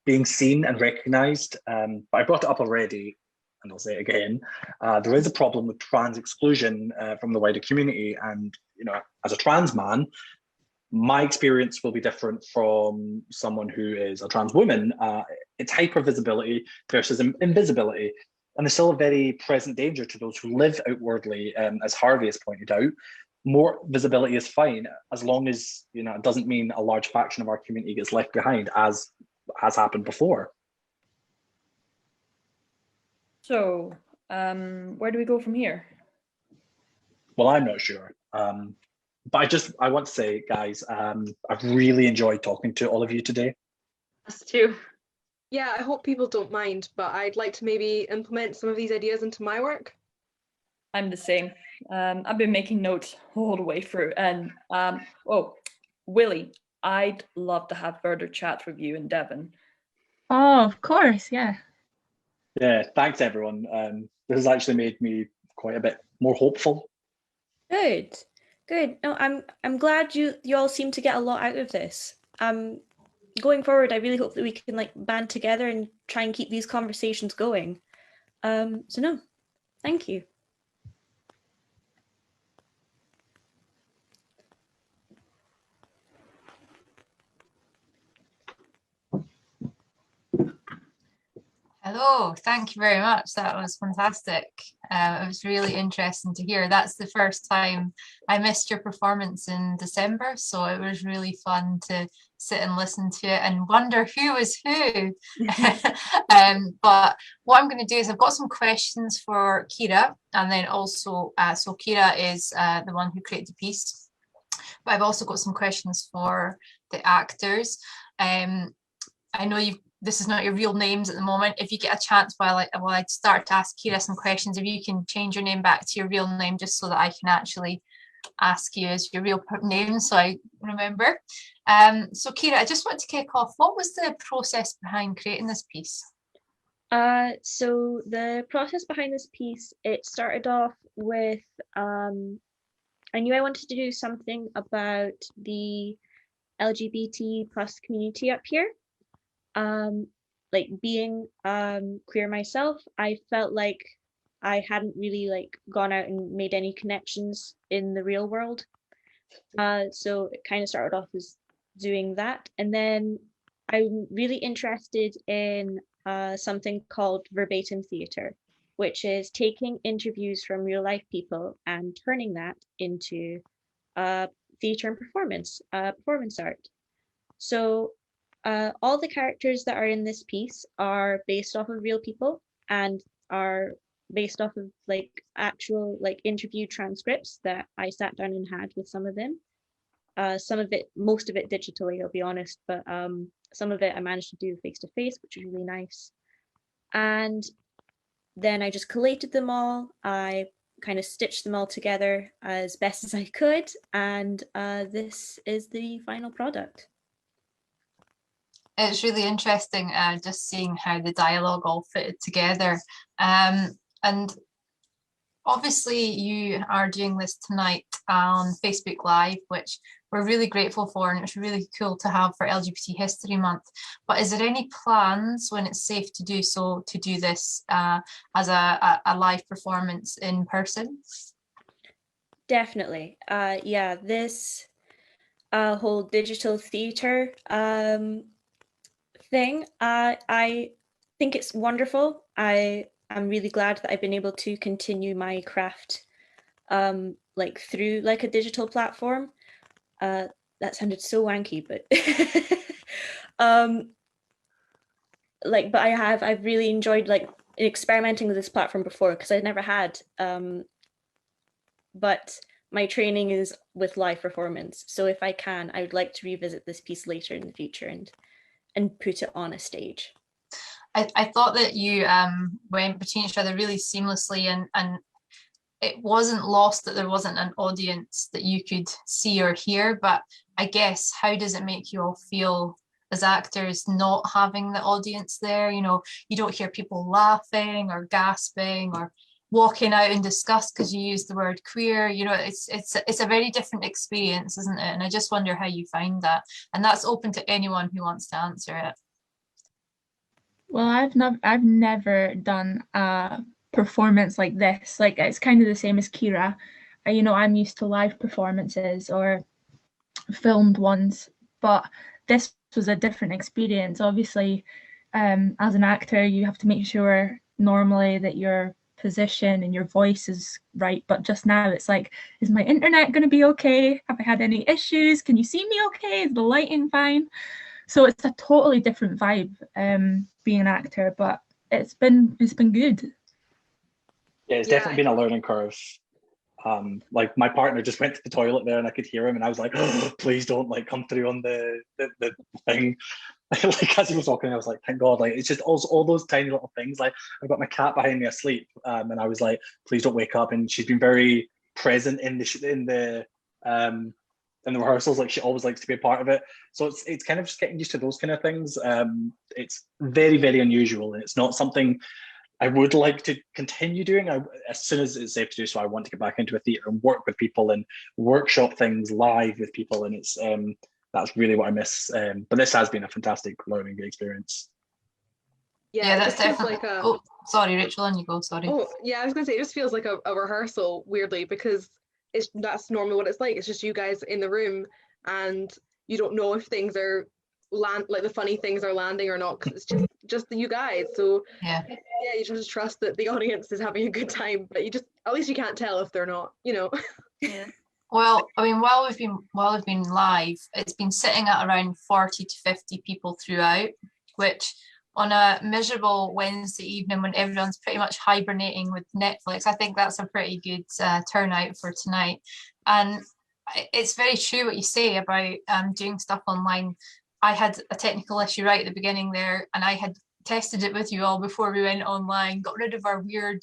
being seen and recognised. But I brought it up already, and I'll say it again. There is a problem with trans exclusion from the wider community, and you know, as a trans man, my experience will be different from someone who is a trans woman. It's hypervisibility versus invisibility. And there's still a very present danger to those who live outwardly, as Harvey has pointed out. More visibility is fine, as long as you know it doesn't mean a large faction of our community gets left behind, as has happened before. So, where do we go from here? Well, I'm not sure. But I want to say, guys, I've really enjoyed talking to all of you today. Us too. Yeah, I hope people don't mind, but I'd like to maybe implement some of these ideas into my work. I'm the same. I've been making notes all the way through. And oh, Willie, I'd love to have further chats with you and Devon. Oh, of course, yeah. Yeah, thanks everyone. This has actually made me quite a bit more hopeful. Good, good. No, I'm glad you all seem to get a lot out of this. Going forward, I really hope that we can like band together and try and keep these conversations going. So no, thank you. Hello, thank you very much. That was fantastic. It was really interesting to hear. That's the first time I missed your performance in December, so it was really fun to sit and listen to it and wonder who was who. But what I'm going to do is I've got some questions for Keira, and then also, so Keira is the one who created the piece, but I've also got some questions for the actors. I know this is not your real names at the moment. If you get a chance while I start to ask Keira some questions, if you can change your name back to your real name, just so that I can actually ask you as your real name, so I remember. So Keira, I just want to kick off. What was the process behind creating this piece? So the process behind this piece, it started off with, I knew I wanted to do something about the LGBT plus community up here. Like being queer myself, I felt like I hadn't really like gone out and made any connections in the real world. So it kind of started off as doing that, and then I'm really interested in something called verbatim theatre, which is taking interviews from real life people and turning that into theatre and performance art. So all the characters that are in this piece are based off of real people and are based off of like actual like interview transcripts that I sat down and had with some of them. Some of it, most of it digitally, I'll be honest, but some of it I managed to do face to face, which is really nice. And then I just collated them all. I kind of stitched them all together as best as I could, and this is the final product. It's really interesting just seeing how the dialogue all fitted together. And obviously you are doing this tonight on Facebook Live, which we're really grateful for, and it's really cool to have for LGBT History Month. But is there any plans, when it's safe to do so, to do this as a live performance in person? Definitely. Yeah, this whole digital theatre thing, I think it's wonderful. I'm really glad that I've been able to continue my craft like through like a digital platform. That sounded so wanky, but like, but I've really enjoyed like experimenting with this platform before, because I never had. But my training is with live performance, so if I can, I would like to revisit this piece later in the future and put it on a stage. I thought that you went between each other really seamlessly, and it wasn't lost that there wasn't an audience that you could see or hear. But I guess, how does it make you all feel as actors not having the audience there? You know, you don't hear people laughing or gasping or walking out in disgust because you use the word queer. You know, it's a very different experience, isn't it? And I just wonder how you find that. And that's open to anyone who wants to answer it. Well, I've never done a performance like this. Like, it's kind of the same as Keira. You know, I'm used to live performances or filmed ones, but this was a different experience. Obviously, as an actor, you have to make sure normally that your position and your voice is right, but just now it's like, is my internet going to be okay? Have I had any issues? Can you see me okay? Is the lighting fine? So it's a totally different vibe being an actor, but it's been good. Yeah, it's definitely been a learning curve. Like my partner just went to the toilet there and I could hear him, and I was like, oh, please don't like come through on the thing. Like as he was walking, I was like, thank God. Like it's just all those tiny little things. Like I've got my cat behind me asleep, and I was like, please don't wake up. And she's been very present in the rehearsals. Like she always likes to be a part of it. So it's kind of just getting used to those kind of things. It's very, very unusual, and it's not something I would like to continue doing. As soon as it's safe to do so, I want to get back into a theatre and work with people and workshop things live with people. And it's that's really what I miss. But this has been a fantastic learning experience. Yeah, it that's just feels definitely. like a, Oh, sorry, Rachel, on you go. Sorry. oh yeah, I was gonna say it just feels like a rehearsal weirdly, because that's normally what it's like. It's just you guys in the room, and you don't know if things are like the funny things are landing or not, because it's just you guys. So Yeah. you just trust that the audience is having a good time, but at least you can't tell if they're not, Yeah. Well, I mean, while we've been live, it's been sitting at around 40 to 50 people throughout, which on a miserable Wednesday evening when everyone's pretty much hibernating with Netflix, I think that's a pretty good turnout for tonight. And it's very true what you say about doing stuff online. I had a technical issue right at the beginning there, and I had tested it with you all before we went online, got rid of our weird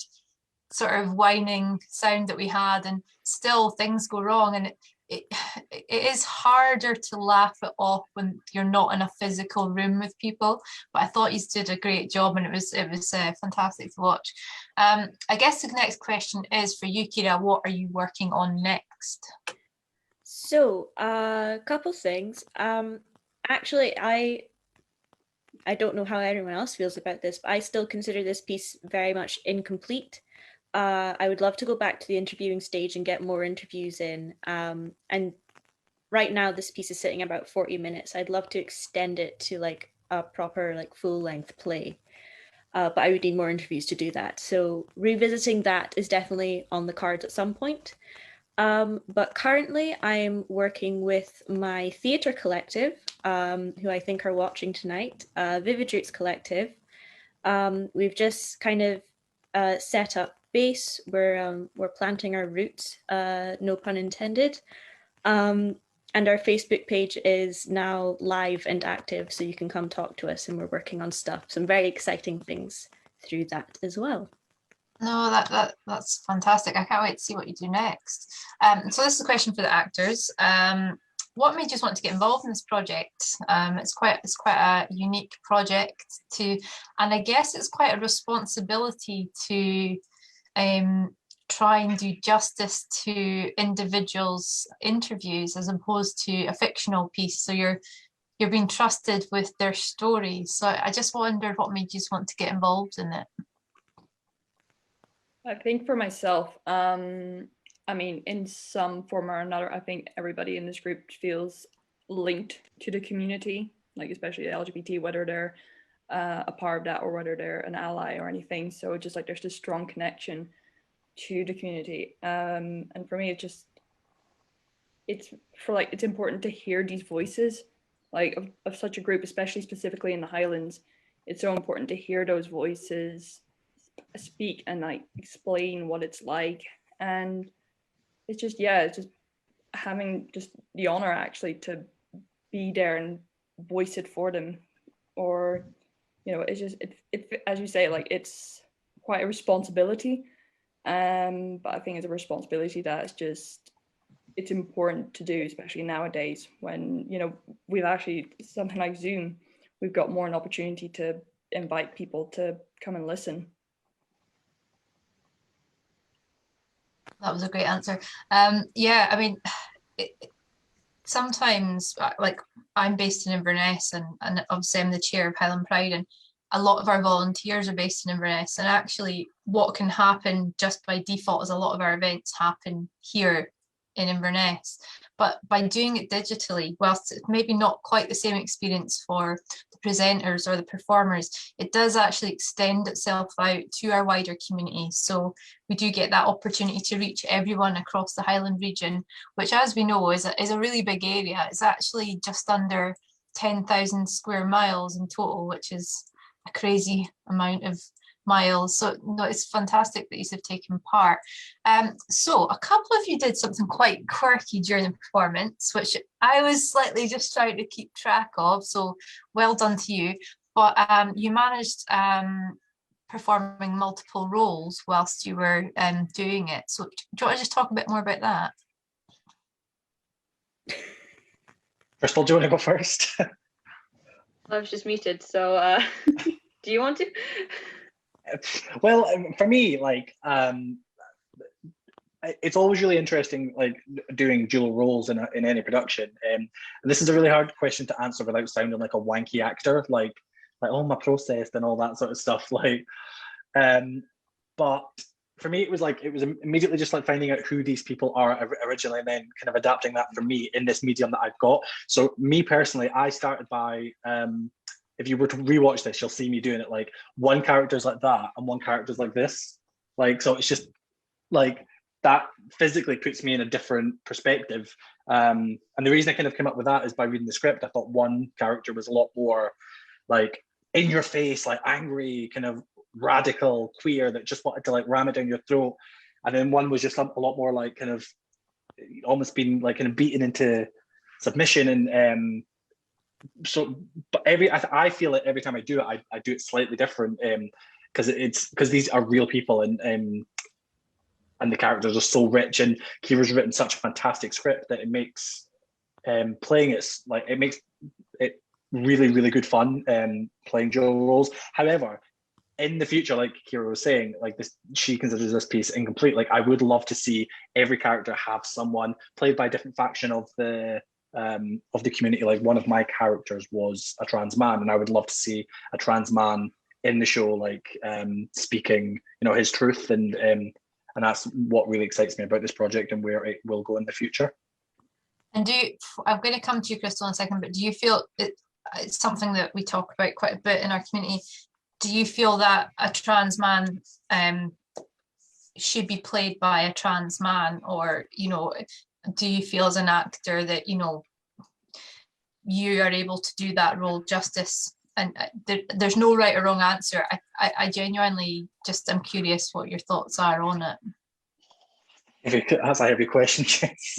sort of whining sound that we had, and still things go wrong, and it is harder to laugh it off when you're not in a physical room with people. But I thought you did a great job, and it was fantastic to watch. I guess the next question is for you, Keira. What are you working on next? So a couple things. Actually, I don't know how everyone else feels about this, but I still consider this piece very much incomplete. I would love to go back to the interviewing stage and get more interviews in. And right now this piece is sitting about 40 minutes. I'd love to extend it to like a proper like full length play. But I would need more interviews to do that. So revisiting that is definitely on the cards at some point. But currently I'm working with my theatre collective, who I think are watching tonight, Vivid Roots Collective. We've just kind of set up base. We're planting our roots, no pun intended. And our Facebook page is now live and active, so you can come talk to us, and we're working on stuff, some very exciting things through that as well. No, that's fantastic. I can't wait to see what you do next. So this is a question for the actors. What made you want to get involved in this project? It's quite a unique project and I guess it's quite a responsibility to try and do justice to individuals' interviews as opposed to a fictional piece. So you're being trusted with their stories. So I just wondered what made you want to get involved in it. I think for myself, I mean, in some form or another, I think everybody in this group feels linked to the community, like especially the LGBT, whether they're a part of that or whether they're an ally or anything. So just like there's this strong connection to the community. And for me, it's important to hear these voices, like of such a group, especially specifically in the Highlands. It's so important to hear those voices speak and like explain what it's like. And it's just having just the honor actually to be there and voice it for them. Or it's just it as you say, like it's quite a responsibility, but I think it's a responsibility that it's important to do, especially nowadays when we've actually, something like Zoom, we've got more an opportunity to invite people to come and listen. That was a great answer. Yeah, I mean, sometimes, like, I'm based in Inverness, and obviously I'm the chair of Highland Pride, and a lot of our volunteers are based in Inverness. And actually, what can happen just by default is a lot of our events happen here in Inverness. But by doing it digitally, whilst it's maybe not quite the same experience for the presenters or the performers, it does actually extend itself out to our wider community. So we do get that opportunity to reach everyone across the Highland region, which, as we know, is a really big area. It's actually just under 10,000 square miles in total, which is a crazy amount of Miles. So no, it's fantastic that you've taken part. So a couple of you did something quite quirky during the performance, which I was slightly just trying to keep track of. So well done to you. But you managed performing multiple roles whilst you were doing it. So do you want to just talk a bit more about that? Crystal, do you want to go first? I was just muted, so do you want to? Well, for me, like, it's always really interesting, like doing dual roles in any production. And this is a really hard question to answer without sounding like a wanky actor, like oh, my process and all that sort of stuff. Like, but for me, it was immediately just like finding out who these people are originally, and then kind of adapting that for me in this medium that I've got. So me personally, I started by, if you were to rewatch this, you'll see me doing it like one character's like that and one character's like this. Like, so it's just like that physically puts me in a different perspective. And the reason I kind of came up with that is by reading the script. I thought one character was a lot more like in your face, like angry, kind of radical queer that just wanted to like ram it down your throat, and then one was just a lot more like kind of almost being like kind of beaten into submission. And so but I feel it every time I do it, I do it slightly different, because these are real people, and the characters are so rich, and Keira's written such a fantastic script that it makes playing it makes it really, really good fun playing dual roles. However, in the future, like Keira was saying, like this, she considers this piece incomplete. Like, I would love to see every character have someone played by a different faction of the community. Like, one of my characters was a trans man, and I would love to see a trans man in the show, like speaking, his truth, and that's what really excites me about this project and where it will go in the future. And I'm going to come to you, Crystal, in a second, but do you feel it's something that we talk about quite a bit in our community? Do you feel that a trans man should be played by a trans man, or do you feel as an actor that you are able to do that role justice? And there's no right or wrong answer. I genuinely just am curious what your thoughts are on it. That's a heavy question, Jess.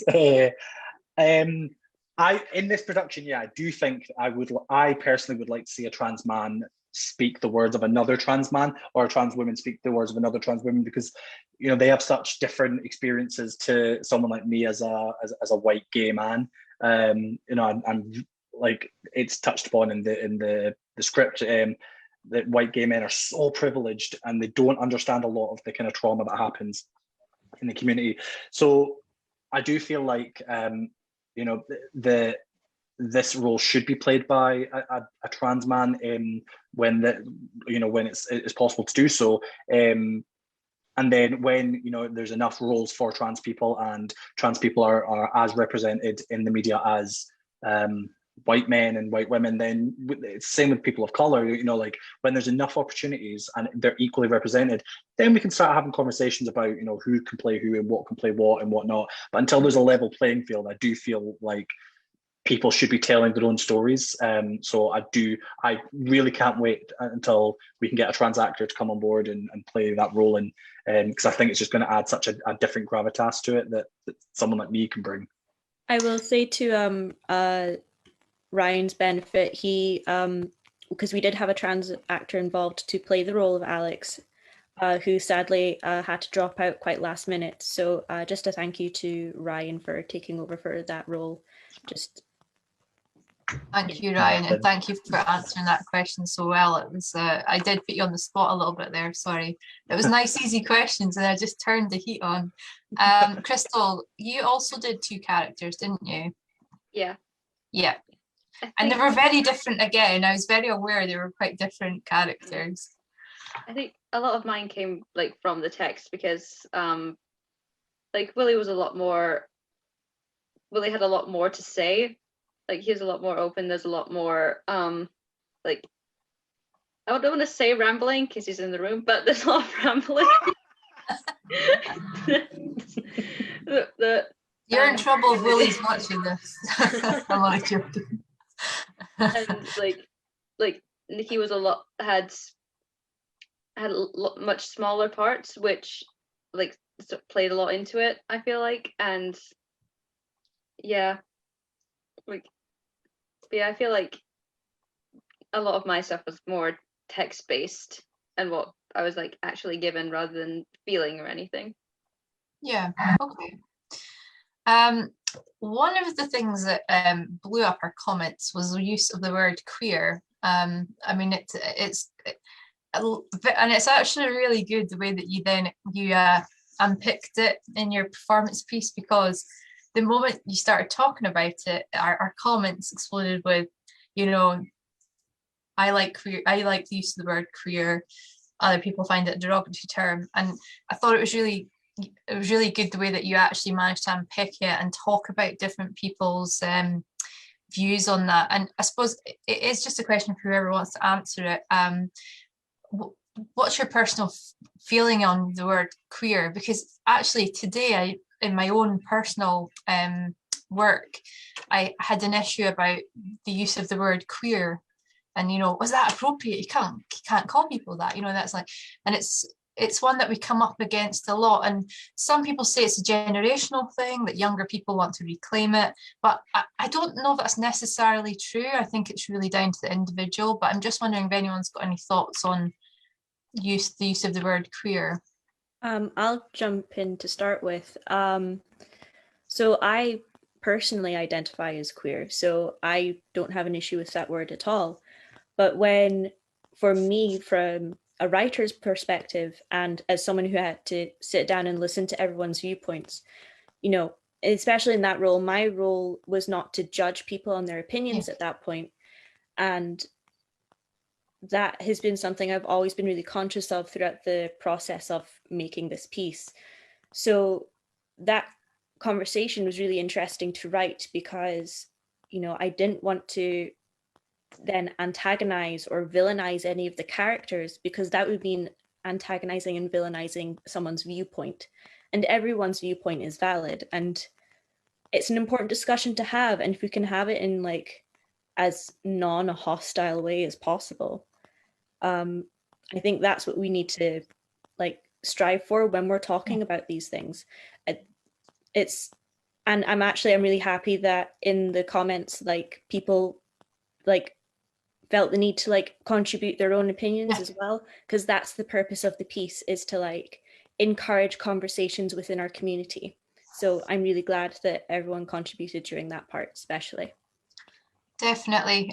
In this production, I do think I personally would like to see a trans man speak the words of another trans man, or a trans woman speak the words of another trans woman, because they have such different experiences to someone like me as a white gay man. I'm like, it's touched upon in the script, that white gay men are so privileged and they don't understand a lot of the kind of trauma that happens in the community. So I do feel like this role should be played by a trans man when it's possible to do so. And then when there's enough roles for trans people, and trans people are as represented in the media as white men and white women, then it's the same with people of color. Like, when there's enough opportunities and they're equally represented, then we can start having conversations about who can play who and what can play what and whatnot. But until there's a level playing field, I do feel like people should be telling their own stories. So I really can't wait until we can get a trans actor to come on board and play that role, and because I think it's just going to add such a different gravitas to it that someone like me can bring. I will say to Ryan's benefit, he because we did have a trans actor involved to play the role of Alex, who sadly had to drop out quite last minute. So just a thank you to Ryan for taking over for that role. Thank you, Ryan, and thank you for answering that question so well. It was I did put you on the spot a little bit there, sorry. It was nice, easy questions, and I just turned the heat on. Crystal, you also did 2 characters, didn't you? Yeah. Yeah. And they were very different again. I was very aware they were quite different characters. I think a lot of mine came like from the text, because like Willie had a lot more to say. Like, he was a lot more open. There's a lot more like, I don't want to say rambling because he's in the room, but there's a lot of rambling. You're in trouble if Willie's watching this. I'm only joking. And like Nikki was had much smaller parts, which like played a lot into it, I feel like. And yeah, like, yeah, I feel like a lot of my stuff was more text based and what I was like actually given rather than feeling or anything. Yeah, okay. One of the things that blew up our comments was the use of the word queer. I mean, and it's actually really good the way that you unpicked it in your performance piece, because the moment you started talking about it, our comments exploded with, you know, I like the use of the word queer. Other people find it a derogatory term, and I thought it was really good the way that you actually managed to unpick it and talk about different people's views on that. And I suppose it is just a question for whoever wants to answer it. What's your personal feeling on the word queer? Because actually today, in my own personal work, I had an issue about the use of the word queer, and was that appropriate? You can't call people that. That's like, and it's one that we come up against a lot, and some people say it's a generational thing, that younger people want to reclaim it, but I don't know if that's necessarily true. I think it's really down to the individual, but I'm just wondering if anyone's got any thoughts on the use of the word queer. I'll jump in to start with. So I personally identify as queer, so I don't have an issue with that word at all. But for me, from a writer's perspective, and as someone who had to sit down and listen to everyone's viewpoints, especially in that role, my role was not to judge people on their opinions at that point. And that has been something I've always been really conscious of throughout the process of making this piece. So that conversation was really interesting to write, because, I didn't want to then antagonize or villainize any of the characters, because that would mean antagonizing and villainizing someone's viewpoint, and everyone's viewpoint is valid, and it's an important discussion to have. And if we can have it in like as non-hostile way as possible, I think that's what we need to like strive for when we're talking about these things. And I'm really happy that in the comments, like, people like felt the need to like contribute their own opinions as well, because that's the purpose of the piece, is to like encourage conversations within our community. So I'm really glad that everyone contributed during that part, especially. Definitely.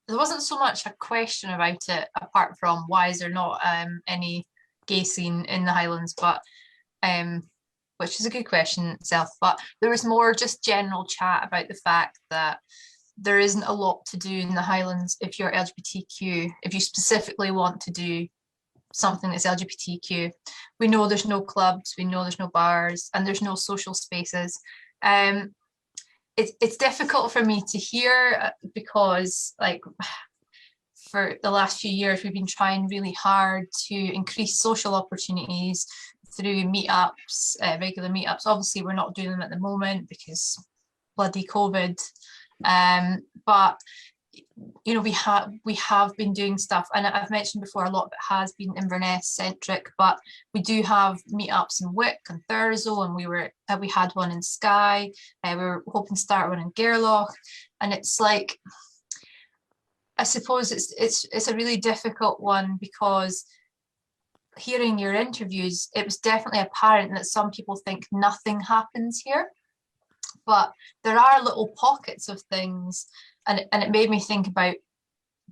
There wasn't so much a question about it, apart from why is there not any gay scene in the Highlands, but which is a good question itself. But there was more just general chat about the fact that there isn't a lot to do in the Highlands if you're LGBTQ, if you specifically want to do something that's LGBTQ. We know there's no clubs, we know there's no bars, and there's no social spaces. It's difficult for me to hear, because like for the last few years we've been trying really hard to increase social opportunities through meetups, regular meetups. Obviously we're not doing them at the moment because bloody COVID. But we have been doing stuff, and I've mentioned before, a lot of it has been Inverness centric, but we do have meetups in Wick and Thurso, and we had one in Skye. We were hoping to start one in Gairloch, and it's like, I suppose it's a really difficult one, because hearing your interviews, it was definitely apparent that some people think nothing happens here, but there are little pockets of things, and it made me think about,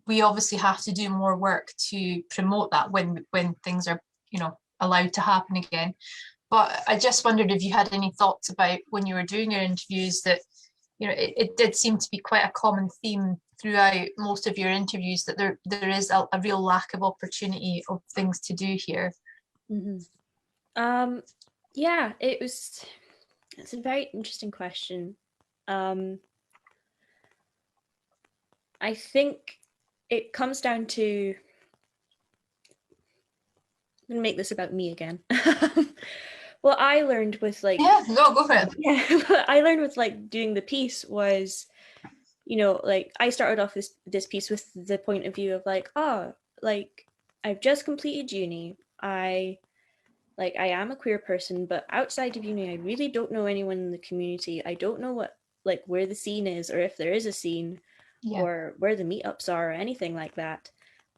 we obviously have to do more work to promote that when things are allowed to happen again. But I just wondered if you had any thoughts about, when you were doing your interviews, that it did seem to be quite a common theme throughout most of your interviews, that there is a real lack of opportunity of things to do here. Mm-hmm. Yeah, it's a very interesting question. I think it comes down to, I'm gonna make this about me again. What I learned with like, go for it. Yeah, what I learned with like doing the piece was, you know, like I started off this piece with the point of view of like, oh, like I've just completed uni. I am a queer person, but outside of uni, I really don't know anyone in the community. I don't know what, like, where the scene is, or if there is a scene, or where the meetups are, or anything like that.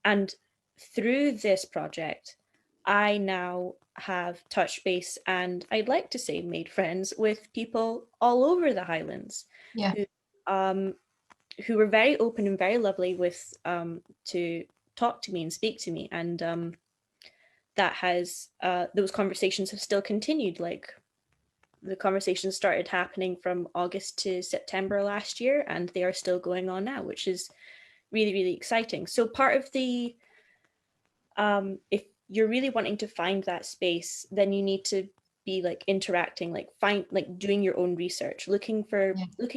And through this project, I now have touched base, and I'd like to say made friends with people all over the Highlands, who were very open and very lovely with to talk to me and speak to me, and that has those conversations have still continued. Like the conversations started happening from August to September last year, and they are still going on now, which is really, really exciting. So part of the if you're really wanting to find that space, then you need to be like interacting, like doing your own research, looking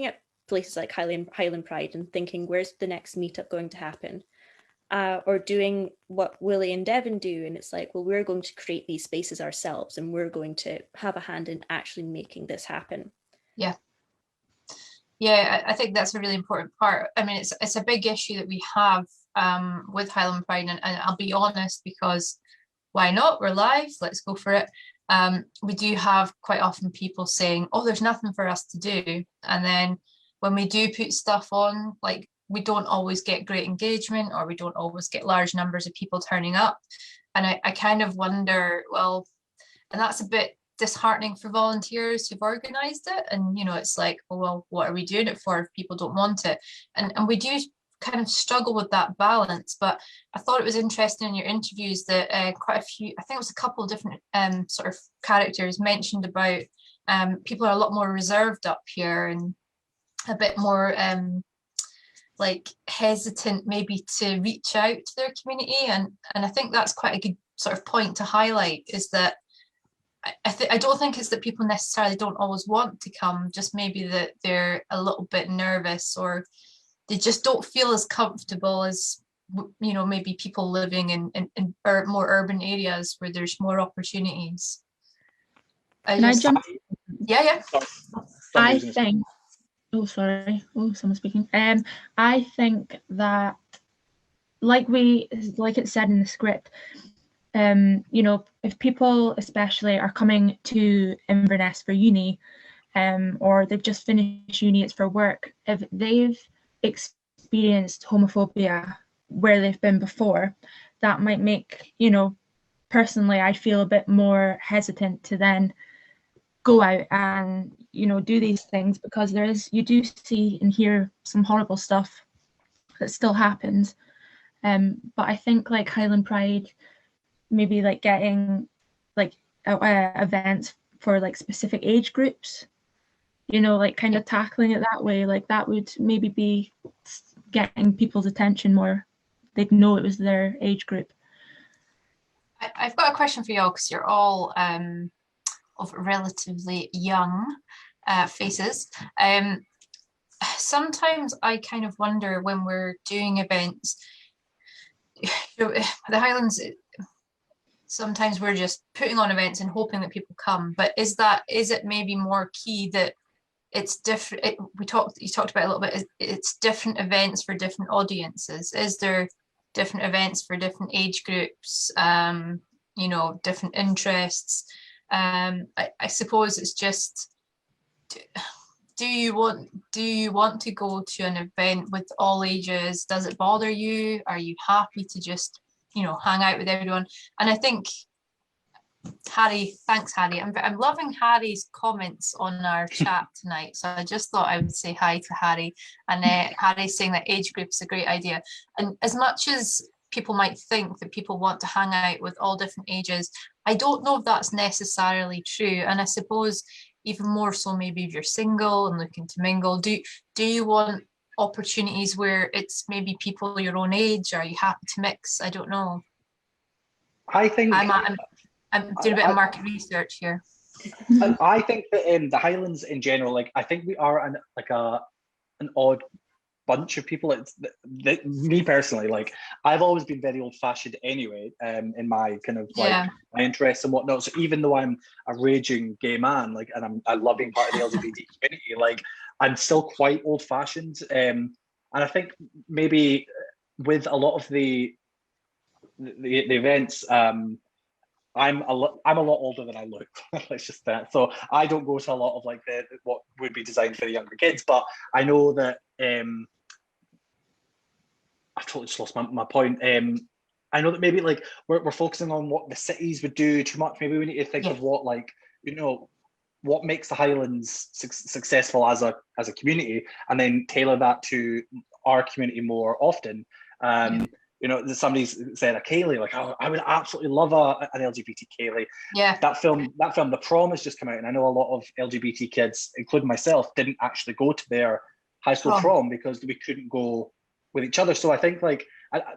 at places like Highland Pride and thinking, where's the next meetup going to happen? Or doing what Willie and Devin do, and it's like, well, we're going to create these spaces ourselves, and we're going to have a hand in actually making this happen. I think that's a really important part. I mean, it's a big issue that we have with Highland Pride, and I'll be honest, because why not? We're live, let's go for it. We do have quite often people saying, oh, there's nothing for us to do, and then when we do put stuff on, like, we don't always get great engagement, or we don't always get large numbers of people turning up. And I kind of wonder, well, and that's a bit disheartening for volunteers who've organised it. And, you know, it's like, oh, well, what are we doing it for if people don't want it? And we do kind of struggle with that balance. But I thought it was interesting in your interviews that quite a few, I think it was a couple of different sort of characters mentioned about people are a lot more reserved up here and a bit more like hesitant maybe to reach out to their community, and I think that's quite a good sort of point to highlight, is that I don't think it's that people necessarily don't always want to come, just maybe that they're a little bit nervous, or they just don't feel as comfortable as, you know, maybe people living in more urban areas where there's more opportunities. Can I jump? Yeah. I think, oh, sorry. Oh, someone's speaking. I think that, like it said in the script, you know, if people especially are coming to Inverness for uni, or they've just finished uni, it's for work, if they've experienced homophobia where they've been before, that might make, you know, personally, I feel a bit more hesitant to then go out and, you know, do these things, because you do see and hear some horrible stuff that still happens. But I think like Highland Pride, maybe like getting like events for like specific age groups, you know, like kind of tackling it that way, like that would maybe be getting people's attention more. They'd know it was their age group. I've got a question for you all, because you're all of relatively young faces. Sometimes I kind of wonder when we're doing events, you know, the Highlands, sometimes we're just putting on events and hoping that people come, but is it maybe more key that it's different? You talked about it a little bit, it's different events for different audiences. Is there different events for different age groups, you know, different interests? I suppose it's just, do you want to go to an event with all ages? Does it bother you? Are you happy to just, you know, hang out with everyone? And I think thanks Harry. I'm loving Harry's comments on our chat tonight, so I just thought I would say hi to Harry. And Harry's saying that age group is a great idea, and as much as people might think that people want to hang out with all different ages, I don't know if that's necessarily true. And I suppose even more so maybe if you're single and looking to mingle, do you want opportunities where it's maybe people your own age? Are you happy to mix? I don't know. I think I'm doing a bit of market research here. I think that the Highlands in general, like, I think we are an odd bunch of people. It's me personally, like, I've always been very old-fashioned anyway, in my kind of like my interests and whatnot. So even though I'm a raging gay man, like, and I love being part of the LGBT community, like, I'm still quite old-fashioned. And I think maybe with a lot of the events, I'm a lot older than I look. Let's just that. So I don't go to a lot of like what would be designed for the younger kids. But I know that I've totally just lost my point. I know that maybe like we're focusing on what the cities would do too much. Maybe we need to think of what, like, you know, what makes the Highlands successful as a community, and then tailor that to our community more often. You know, somebody said a Kaylee, like, oh, I would absolutely love an LGBT Kaylee. Yeah. That film, The Prom, has just come out, and I know a lot of LGBT kids, including myself, didn't actually go to their high school prom because we couldn't go with each other. So I think like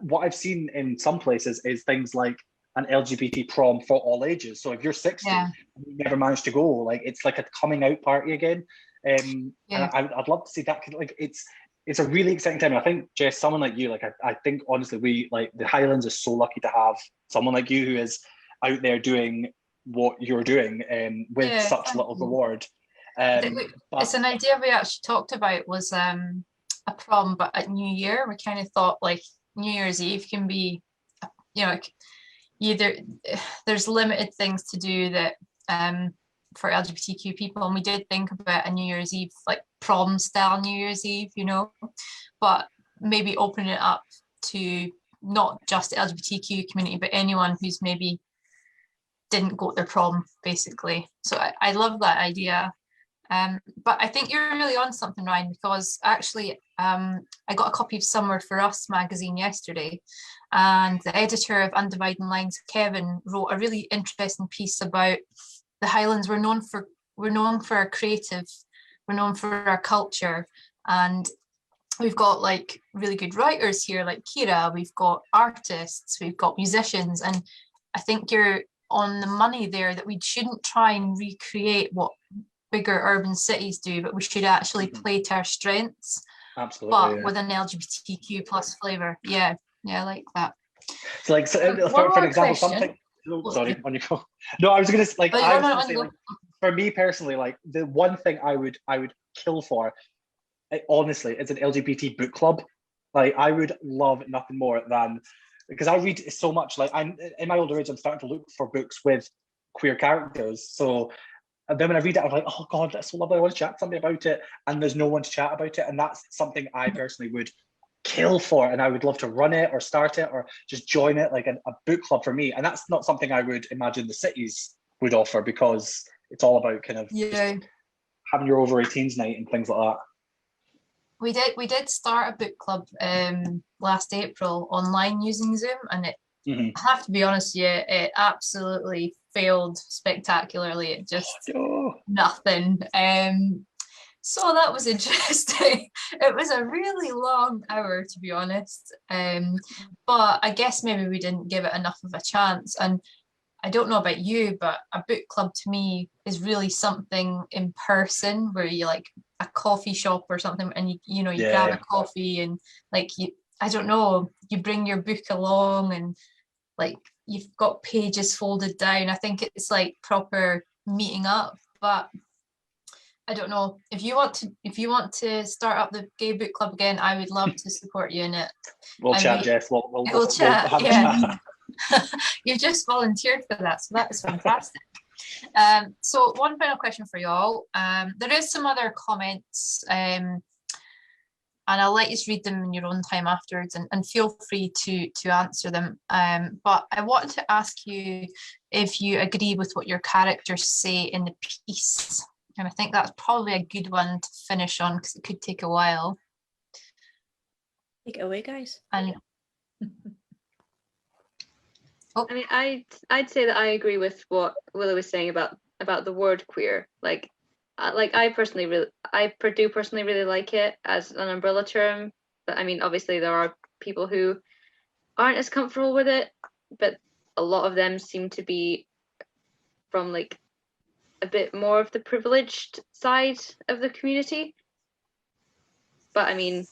what I've seen in some places is things like an LGBT prom for all ages. So if you're 60 and you never managed to go, like it's like a coming out party again. And I'd love to see that. Like it's a really exciting time. And I think, Jess, someone like you, like I think honestly, we like the Highlands is so lucky to have someone like you who is out there doing what you're doing with such little reward. It's an idea we actually talked about, was a prom, but at New Year we kind of thought like New Year's Eve can be, you know, there's limited things to do that for LGBTQ people, and we did think about a New Year's Eve, like prom style New Year's Eve, you know, but maybe opening it up to not just the LGBTQ community, but anyone who's maybe didn't go to their prom, basically. So I love that idea. But I think you're really on something, Ryan, because actually I got a copy of Somewhere for Us magazine yesterday, and the editor of Undividing Lines, Kevin, wrote a really interesting piece about the Highlands. We're known for our creative, we're known for our culture, and we've got like really good writers here like Keira, we've got artists, we've got musicians, and I think you're on the money there, that we shouldn't try and recreate what bigger urban cities do, but we should actually play to our strengths. Absolutely. But with an LGBTQ plus flavor. Yeah, I like that. So like, for example, something. Oh, sorry, on your phone. No, I was gonna like. I was gonna say, like, for me personally, like the one thing I would kill for, honestly, is an LGBT book club. Like I would love nothing more than, because I read so much. Like I'm in my older age, I'm starting to look for books with queer characters. So. And then when I read it, I'm like, oh God, that's so lovely. I want to chat to somebody about it. And there's no one to chat about it. And that's something I personally would kill for. And I would love to run it or start it or just join it, like a book club for me. And that's not something I would imagine the cities would offer, because it's all about kind of just having your over 18s night and things like that. We did start a book club last April online using Zoom, and it, I have to be honest with you, it absolutely failed spectacularly. It just nothing. So that was interesting. It was a really long hour, to be honest. But I guess maybe we didn't give it enough of a chance. And I don't know about you, but a book club to me is really something in person, where you like a coffee shop or something, and you grab a coffee and like I don't know, you bring your book along and like you've got pages folded down. I think it's like proper meeting up. But I don't know, if you want to start up the gay book club again, I would love to support you in it. We'll chat, Jess. We'll chat. Have a chat. You've just volunteered for that, so that is fantastic. So one final question for y'all. There is some other comments, and I'll let you read them in your own time afterwards, and feel free to answer them. But I wanted to ask you if you agree with what your characters say in the piece. And I think that's probably a good one to finish on, because it could take a while. Take it away, guys. And I mean, I'd say that I agree with what Willow was saying about the word queer. Like I do personally really like it as an umbrella term, but I mean, obviously there are people who aren't as comfortable with it, but a lot of them seem to be from like a bit more of the privileged side of the community. But I mean,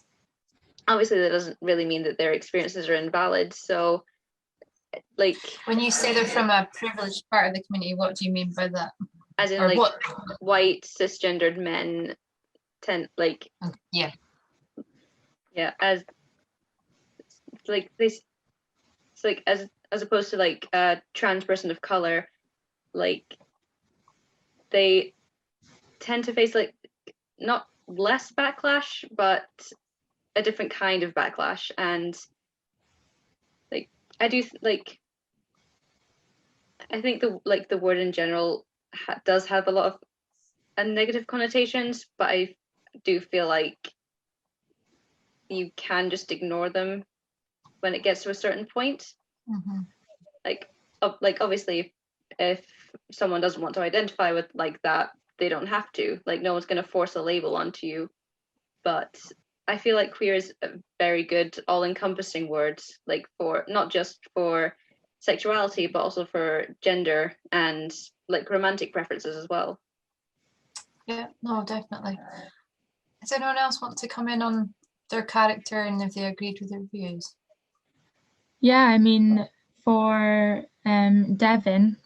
obviously that doesn't really mean that their experiences are invalid. So like, when you say they're from a privileged part of the community, what do you mean by that? As in, or like, what? White cisgendered men tend like, Yeah, as like this, it's like as opposed to like a trans person of color, like they tend to face like not less backlash, but a different kind of backlash. And like I do like I think the word in general does have a lot of negative connotations, but I do feel like you can just ignore them when it gets to a certain point. Mm-hmm. Like obviously if someone doesn't want to identify with like that, they don't have to. Like no one's going to force a label onto you. But I feel like queer is a very good all-encompassing word, like for not just for sexuality, but also for gender and like romantic preferences as well. Yeah, no, definitely. Does anyone else want to come in on their character and if they agreed with their views? Yeah, I mean, for Devin,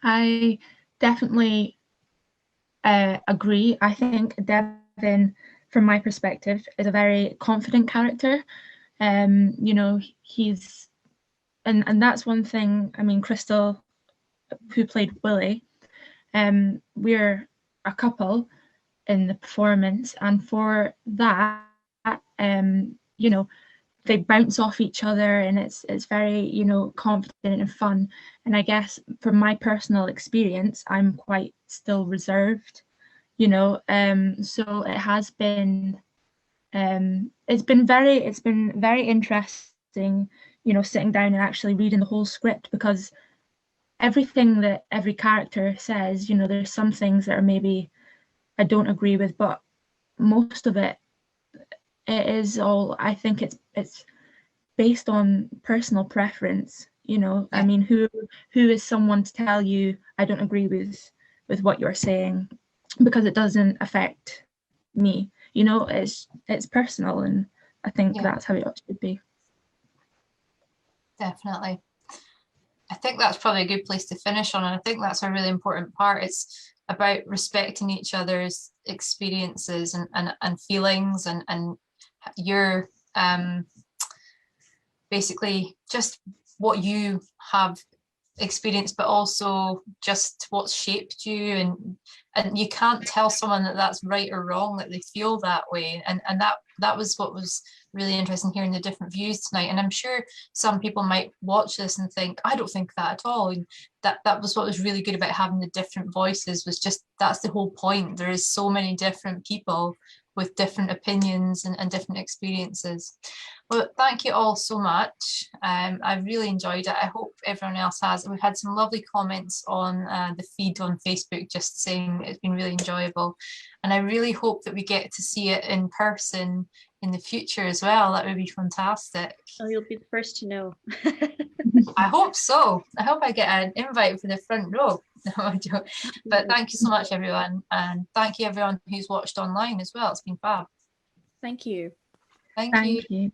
I definitely agree. I think Devin, from my perspective, is a very confident character. You know, he's and that's one thing. I mean, Crystal, who played Willie, we're a couple in the performance, and for that, you know, they bounce off each other, and it's very, you know, confident and fun. And I guess from my personal experience, I'm quite still reserved, you know. So it has been it's been very interesting, you know, sitting down and actually reading the whole script, because everything that every character says, you know, there's some things that are maybe I don't agree with, but most of it is all, I think it's based on personal preference, you know. Yeah. I mean, who is someone to tell you I don't agree with what you're saying, because it doesn't affect me, you know. It's personal, and I think that's how it should be. Definitely. I think that's probably a good place to finish on, and I think that's a really important part. It's about respecting each other's experiences and feelings and your basically just what you have experienced, but also just what's shaped you, and you can't tell someone that that's right or wrong, that they feel that way. And that was what was really interesting, hearing the different views tonight. And I'm sure some people might watch this and think, I don't think that at all. And that was what was really good about having the different voices, was just that's the whole point. There is so many different people with different opinions and different experiences. Well, thank you all so much. I really enjoyed it. I hope everyone else has. We've had some lovely comments on the feed on Facebook, just saying it's been really enjoyable. And I really hope that we get to see it in person in the future as well. That would be fantastic. Oh, you'll be the first to know. I hope so. I hope I get an invite for the front row. No, I don't. But thank you so much, everyone. And thank you, everyone who's watched online as well. It's been fab. Thank you. Thank you. Thank you.